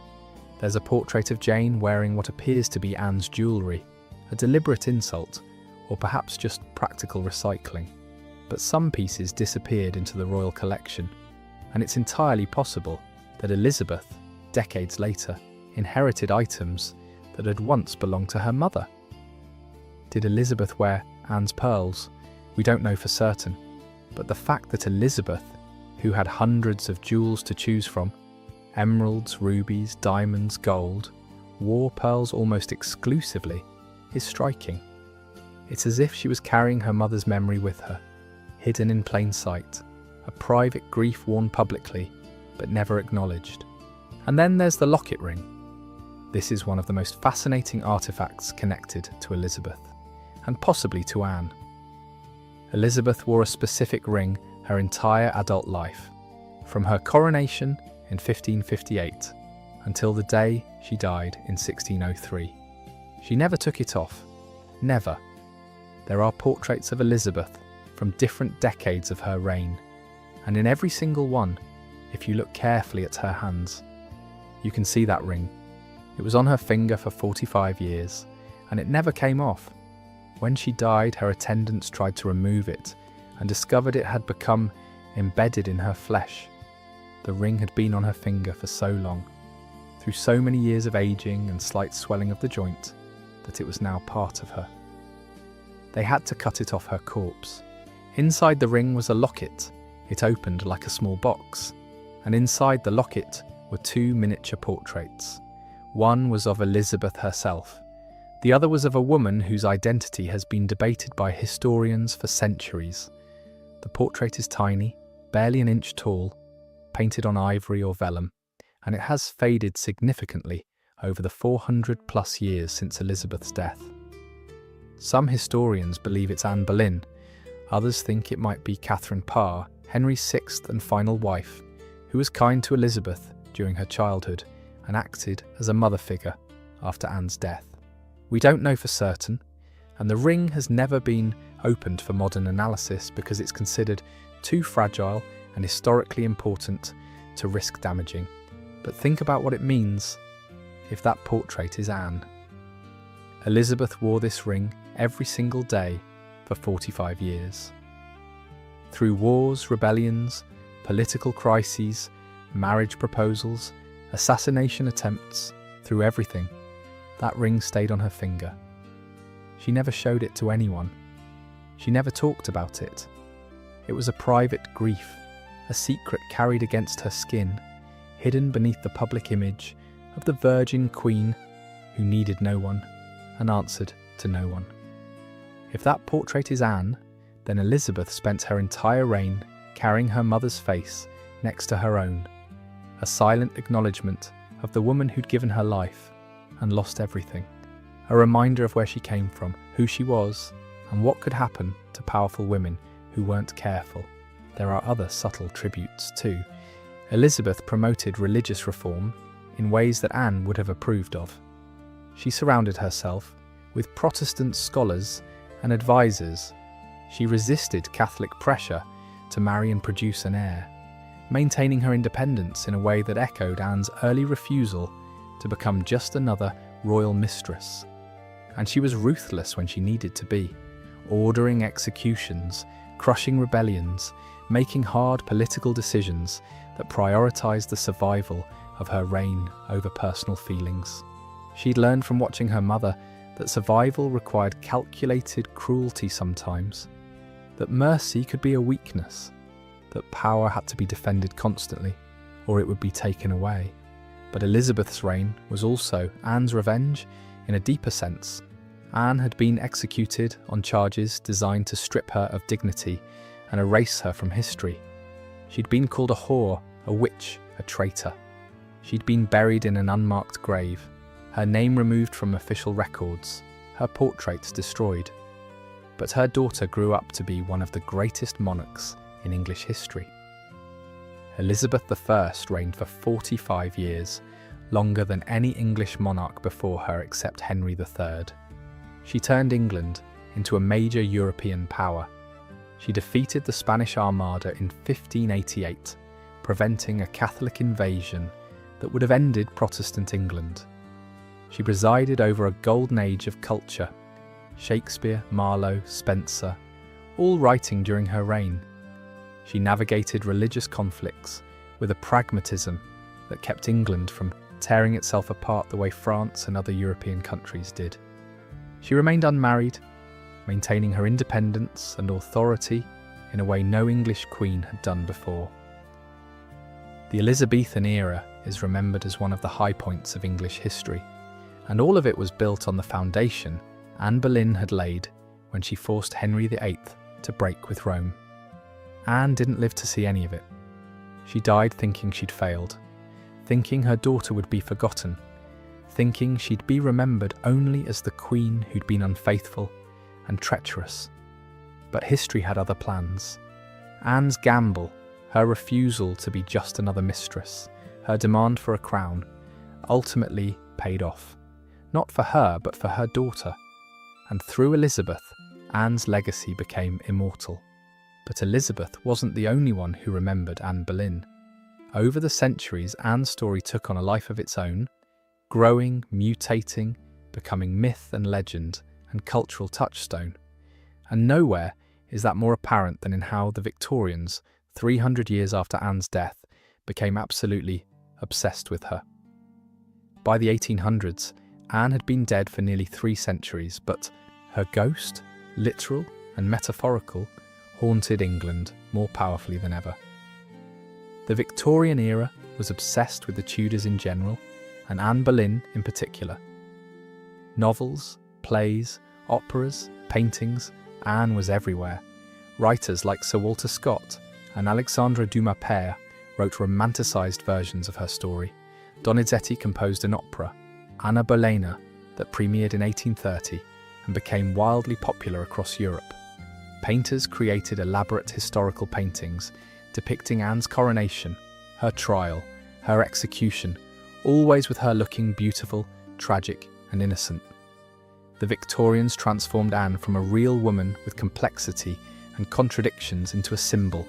There's a portrait of Jane wearing what appears to be Anne's jewellery, a deliberate insult, or perhaps just practical recycling. But some pieces disappeared into the royal collection, and it's entirely possible that Elizabeth, decades later, inherited items that had once belonged to her mother. Did Elizabeth wear Anne's pearls? We don't know for certain, but the fact that Elizabeth, who had hundreds of jewels to choose from, emeralds, rubies, diamonds, gold, wore pearls almost exclusively, is striking. It's as if she was carrying her mother's memory with her, hidden in plain sight, a private grief worn publicly, but never acknowledged. And then there's the locket ring. This is one of the most fascinating artifacts connected to Elizabeth, and possibly to Anne. Elizabeth wore a specific ring her entire adult life, from her coronation in 1558 until the day she died in 1603. She never took it off. Never. There are portraits of Elizabeth from different decades of her reign, and in every single one, if you look carefully at her hands, you can see that ring. It was on her finger for 45 years, and it never came off. When she died, her attendants tried to remove it and discovered it had become embedded in her flesh. The ring had been on her finger for so long, through so many years of aging and slight swelling of the joint, that it was now part of her. They had to cut it off her corpse. Inside the ring was a locket. It opened like a small box, and inside the locket were two miniature portraits. One was of Elizabeth herself. The other was of a woman whose identity has been debated by historians for centuries. The portrait is tiny, barely an inch tall, painted on ivory or vellum, and it has faded significantly over the 400+ years since Elizabeth's death. Some historians believe it's Anne Boleyn. Others think it might be Catherine Parr, Henry VI and final wife, who was kind to Elizabeth during her childhood and acted as a mother figure after Anne's death. We don't know for certain, and the ring has never been opened for modern analysis because it's considered too fragile and historically important to risk damaging. But think about what it means if that portrait is Anne. Elizabeth wore this ring every single day for 45 years. Through wars, rebellions, political crises, marriage proposals, assassination attempts, through everything, that ring stayed on her finger. She never showed it to anyone. She never talked about it. It was a private grief, a secret carried against her skin, hidden beneath the public image of the Virgin Queen who needed no one and answered to no one. If that portrait is Anne, then Elizabeth spent her entire reign carrying her mother's face next to her own, a silent acknowledgement of the woman who'd given her life and lost everything, a reminder of where she came from, who she was, and what could happen to powerful women who weren't careful. There are other subtle tributes too. Elizabeth promoted religious reform in ways that Anne would have approved of. She surrounded herself with Protestant scholars and advisors. She resisted Catholic pressure to marry and produce an heir, maintaining her independence in a way that echoed Anne's early refusal to become just another royal mistress. And she was ruthless when she needed to be, ordering executions, crushing rebellions, making hard political decisions that prioritized the survival of her reign over personal feelings. She'd learned from watching her mother that survival required calculated cruelty sometimes, that mercy could be a weakness, that power had to be defended constantly, or it would be taken away. But Elizabeth's reign was also Anne's revenge in a deeper sense. Anne had been executed on charges designed to strip her of dignity and erase her from history. She'd been called a whore, a witch, a traitor. She'd been buried in an unmarked grave, her name removed from official records, her portraits destroyed. But her daughter grew up to be one of the greatest monarchs in English history. Elizabeth I reigned for 45 years, longer than any English monarch before her except Henry III. She turned England into a major European power. She defeated the Spanish Armada in 1588, preventing a Catholic invasion that would have ended Protestant England. She presided over a golden age of culture, Shakespeare, Marlowe, Spencer, all writing during her reign. She navigated religious conflicts with a pragmatism that kept England from tearing itself apart the way France and other European countries did. She remained unmarried, maintaining her independence and authority in a way no English queen had done before. The Elizabethan era is remembered as one of the high points of English history, and all of it was built on the foundation Anne Boleyn had laid when she forced Henry VIII to break with Rome. Anne didn't live to see any of it. She died thinking she'd failed, thinking her daughter would be forgotten, thinking she'd be remembered only as the queen who'd been unfaithful and treacherous. But history had other plans. Anne's gamble, her refusal to be just another mistress, her demand for a crown, ultimately paid off. Not for her, but for her daughter. And through Elizabeth, Anne's legacy became immortal. But Elizabeth wasn't the only one who remembered Anne Boleyn. Over the centuries, Anne's story took on a life of its own, growing, mutating, becoming myth and legend and cultural touchstone. And nowhere is that more apparent than in how the Victorians, 300 years after Anne's death, became absolutely obsessed with her. By the 1800s, Anne had been dead for nearly 3 centuries, but her ghost, literal and metaphorical, haunted England more powerfully than ever. The Victorian era was obsessed with the Tudors in general, and Anne Boleyn in particular. Novels, plays, operas, paintings, Anne was everywhere. Writers like Sir Walter Scott and Alexandre Dumas père wrote romanticised versions of her story. Donizetti composed an opera, Anna Bolena, that premiered in 1830 and became wildly popular across Europe. Painters created elaborate historical paintings depicting Anne's coronation, her trial, her execution, always with her looking beautiful, tragic, and innocent. The Victorians transformed Anne from a real woman with complexity and contradictions into a symbol,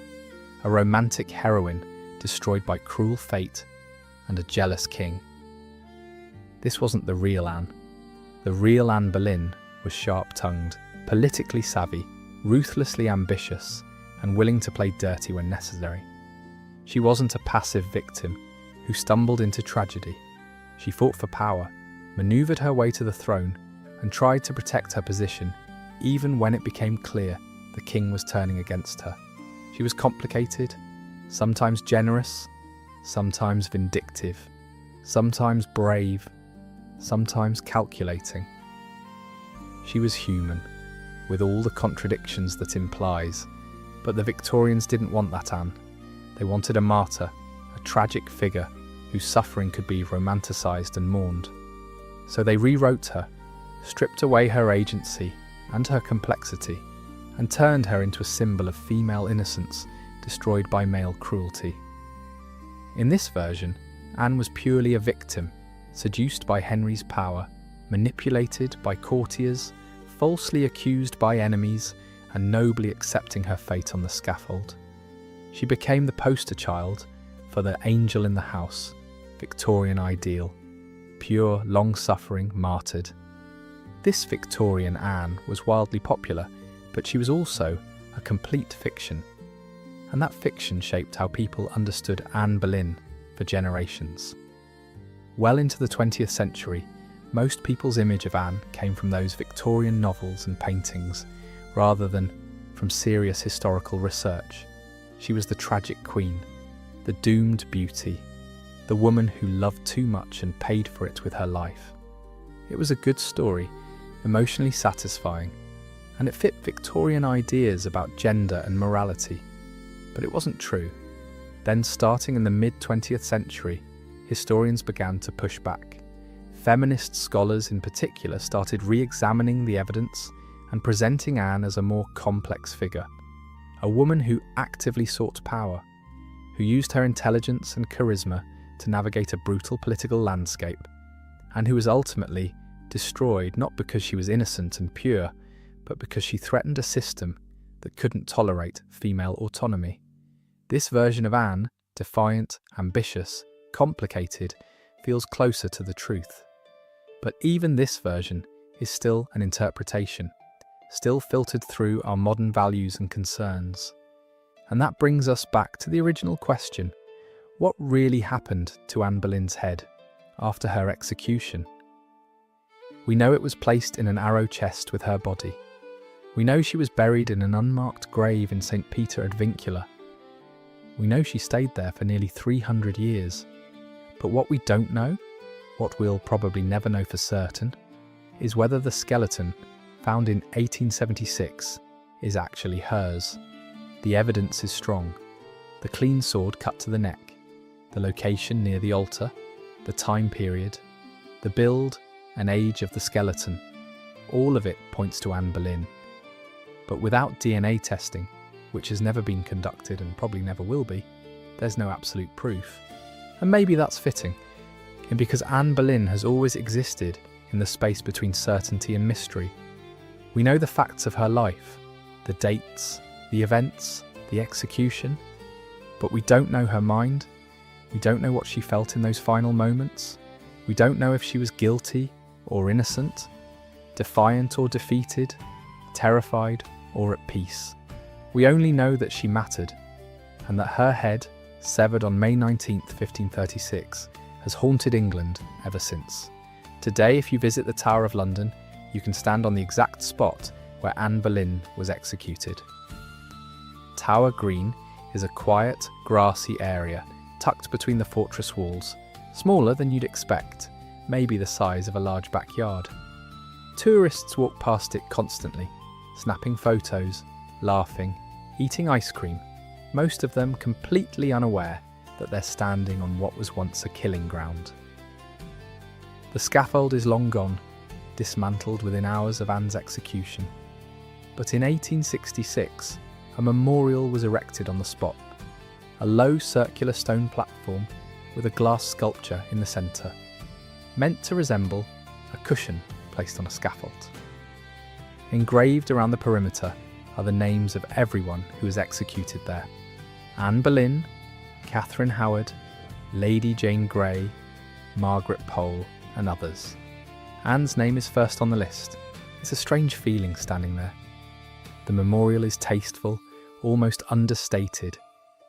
a romantic heroine destroyed by cruel fate and a jealous king. This wasn't the real Anne. The real Anne Boleyn was sharp-tongued, politically savvy, ruthlessly ambitious, and willing to play dirty when necessary. She wasn't a passive victim who stumbled into tragedy. She fought for power, manoeuvred her way to the throne, and tried to protect her position, even when it became clear the king was turning against her. She was complicated, sometimes generous, sometimes vindictive, sometimes brave, sometimes calculating. She was human, with all the contradictions that implies, but the Victorians didn't want that Anne. They wanted a martyr, a tragic figure whose suffering could be romanticised and mourned. So they rewrote her, stripped away her agency and her complexity, and turned her into a symbol of female innocence destroyed by male cruelty. In this version, Anne was purely a victim, seduced by Henry's power, manipulated by courtiers, falsely accused by enemies, and nobly accepting her fate on the scaffold. She became the poster child for the angel in the house, Victorian ideal, pure, long-suffering, martyred. This Victorian Anne was wildly popular, but she was also a complete fiction. And that fiction shaped how people understood Anne Boleyn for generations. Well into the 20th century, most people's image of Anne came from those Victorian novels and paintings, rather than from serious historical research. She was the tragic queen, the doomed beauty, the woman who loved too much and paid for it with her life. It was a good story, emotionally satisfying, and it fit Victorian ideas about gender and morality. But it wasn't true. Then, starting in the mid-20th century, historians began to push back. Feminist scholars in particular started re-examining the evidence and presenting Anne as a more complex figure, a woman who actively sought power, who used her intelligence and charisma to navigate a brutal political landscape, and who was ultimately destroyed not because she was innocent and pure, but because she threatened a system that couldn't tolerate female autonomy. This version of Anne, defiant, ambitious, complicated, feels closer to the truth. But even this version is still an interpretation, still filtered through our modern values and concerns. And that brings us back to the original question: what really happened to Anne Boleyn's head after her execution? We know it was placed in an arrow chest with her body. We know she was buried in an unmarked grave in St. Peter ad Vincula. We know she stayed there for nearly 300 years. But what we don't know, what we'll probably never know for certain, is whether the skeleton found in 1876 is actually hers. The evidence is strong. The clean sword cut to the neck, the location near the altar, the time period, the build and age of the skeleton, all of it points to Anne Boleyn. But without DNA testing, which has never been conducted and probably never will be, there's no absolute proof. And maybe that's fitting, and because Anne Boleyn has always existed in the space between certainty and mystery. We know the facts of her life, the dates, the events, the execution, but we don't know her mind. We don't know what she felt in those final moments. We don't know if she was guilty or innocent, defiant or defeated, terrified or at peace. We only know that she mattered, and that her head, severed on May 19th, 1536, has haunted England ever since. Today, if you visit the Tower of London, you can stand on the exact spot where Anne Boleyn was executed. Tower Green is a quiet, grassy area tucked between the fortress walls, smaller than you'd expect, maybe the size of a large backyard. Tourists walk past it constantly, snapping photos, laughing, eating ice cream, most of them completely unaware that they're standing on what was once a killing ground. The scaffold is long gone, dismantled within hours of Anne's execution. But in 1866, a memorial was erected on the spot, a low circular stone platform with a glass sculpture in the centre, meant to resemble a cushion placed on a scaffold. Engraved around the perimeter are the names of everyone who was executed there: Anne Boleyn, Catherine Howard, Lady Jane Grey, Margaret Pole, and others. Anne's name is first on the list. It's a strange feeling standing there. The memorial is tasteful, almost understated.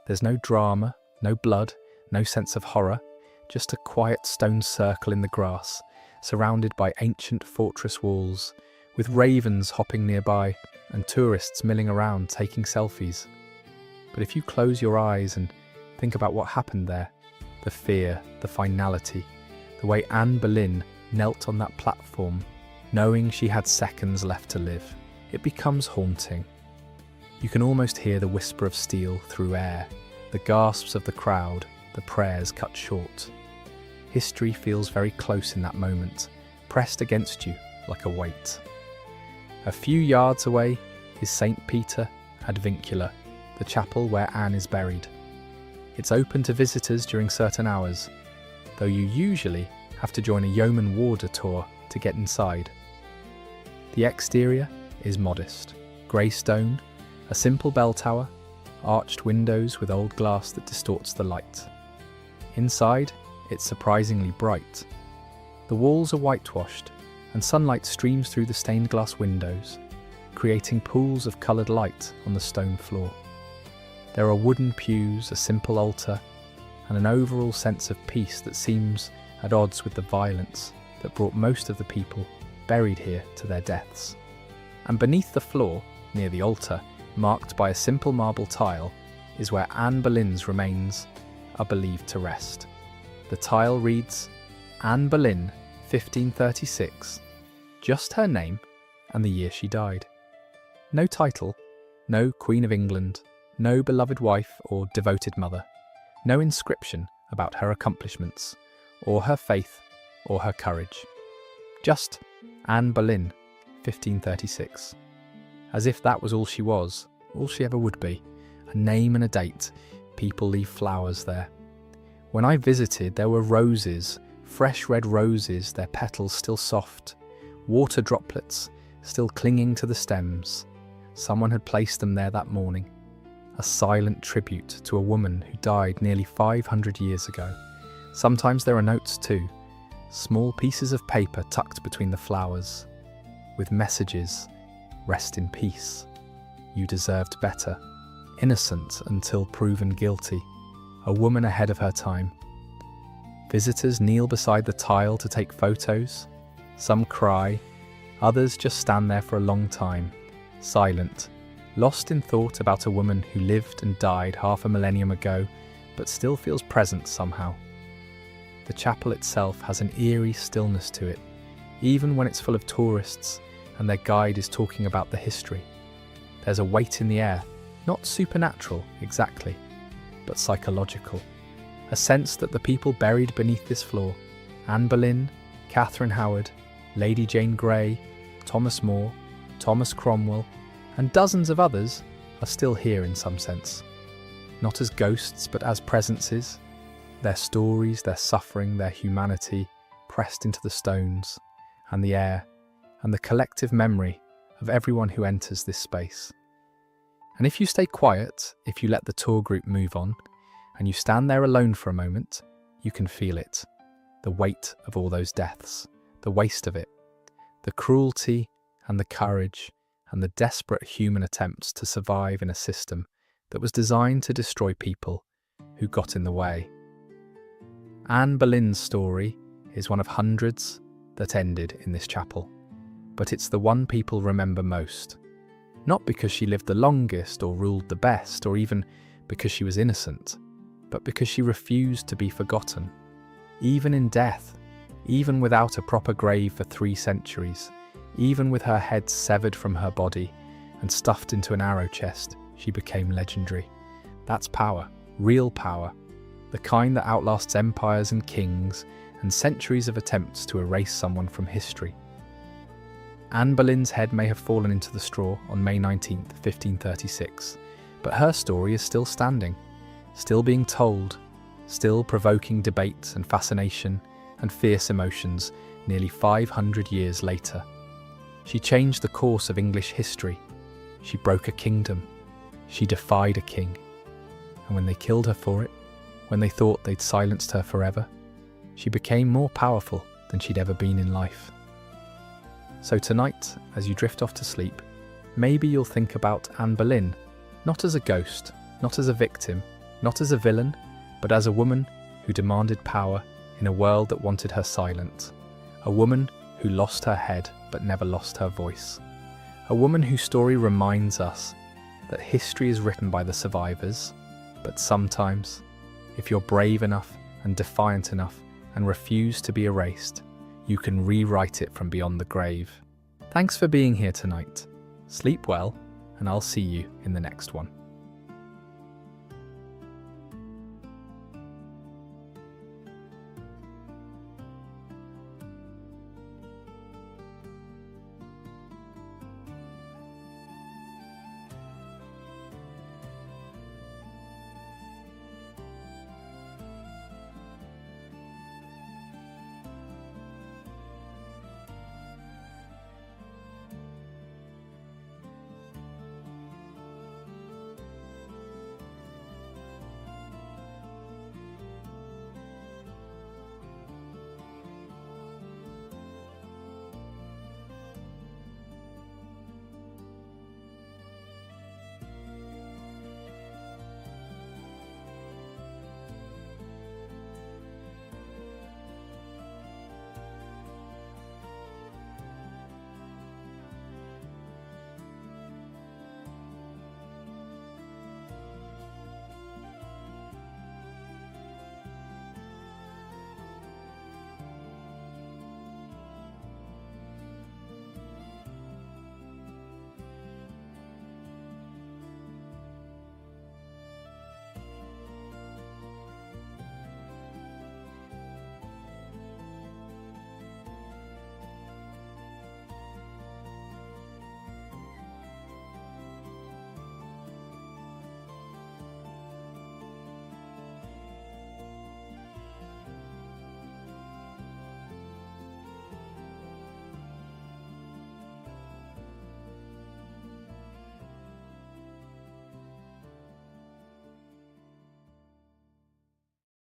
There's no drama, no blood, no sense of horror, just a quiet stone circle in the grass, surrounded by ancient fortress walls, with ravens hopping nearby and tourists milling around taking selfies. But if you close your eyes and think about what happened there, the fear, the finality, the way Anne Boleyn knelt on that platform, knowing she had seconds left to live, it becomes haunting. You can almost hear the whisper of steel through air, the gasps of the crowd, the prayers cut short. History feels very close in that moment, pressed against you like a weight. A few yards away is St. Peter ad Vincula, the chapel where Anne is buried. It's open to visitors during certain hours, though you usually have to join a yeoman warder tour to get inside. The exterior is modest: grey stone, a simple bell tower, arched windows with old glass that distorts the light. Inside, it's surprisingly bright. The walls are whitewashed, and sunlight streams through the stained glass windows, creating pools of coloured light on the stone floor. There are wooden pews, a simple altar, and an overall sense of peace that seems at odds with the violence that brought most of the people buried here to their deaths. And beneath the floor, near the altar, marked by a simple marble tile, is where Anne Boleyn's remains are believed to rest. The tile reads, Anne Boleyn, 1536, just her name and the year she died. No title, no Queen of England, no beloved wife or devoted mother, no inscription about her accomplishments, or her faith, or her courage. Just Anne Boleyn, 1536. As if that was all she was, all she ever would be. A name and a date. People leave flowers there. When I visited, there were roses, fresh red roses, their petals still soft, water droplets still clinging to the stems. Someone had placed them there that morning. A silent tribute to a woman who died nearly 500 years ago, Sometimes there are notes too, small pieces of paper tucked between the flowers, with messages: rest in peace, you deserved better, innocent until proven guilty, a woman ahead of her time. Visitors kneel beside the tile to take photos. Some cry, others just stand there for a long time, silent, lost in thought about a woman who lived and died half a millennium ago, but still feels present somehow. The chapel itself has an eerie stillness to it, even when it's full of tourists and their guide is talking about the history. There's a weight in the air, not supernatural exactly, but psychological. A sense that the people buried beneath this floor, Anne Boleyn, Catherine Howard, Lady Jane Grey, Thomas More, Thomas Cromwell, and dozens of others, are still here in some sense. Not as ghosts, but as presences, their stories, their suffering, their humanity pressed into the stones and the air and the collective memory of everyone who enters this space. And if you stay quiet, if you let the tour group move on, and you stand there alone for a moment, you can feel it. The weight of all those deaths, the waste of it, the cruelty and the courage and the desperate human attempts to survive in a system that was designed to destroy people who got in the way. Anne Boleyn's story is one of hundreds that ended in this chapel, but it's the one people remember most. Not because she lived the longest or ruled the best or even because she was innocent, but because she refused to be forgotten. Even in death, even without a proper grave for 3 centuries, even with her head severed from her body and stuffed into an arrow chest, she became legendary. That's power, real power, the kind that outlasts empires and kings and centuries of attempts to erase someone from history. Anne Boleyn's head may have fallen into the straw on May 19th, 1536, but her story is still standing, still being told, still provoking debate and fascination and fierce emotions nearly 500 years later. She changed the course of English history. She broke a kingdom. She defied a king. And when they killed her for it, when they thought they'd silenced her forever, she became more powerful than she'd ever been in life. So tonight, as you drift off to sleep, maybe you'll think about Anne Boleyn, not as a ghost, not as a victim, not as a villain, but as a woman who demanded power in a world that wanted her silent. A woman who lost her head but never lost her voice. A woman whose story reminds us that history is written by the survivors, but sometimes, if you're brave enough and defiant enough and refuse to be erased, you can rewrite it from beyond the grave. Thanks for being here tonight. Sleep well, and I'll see you in the next one.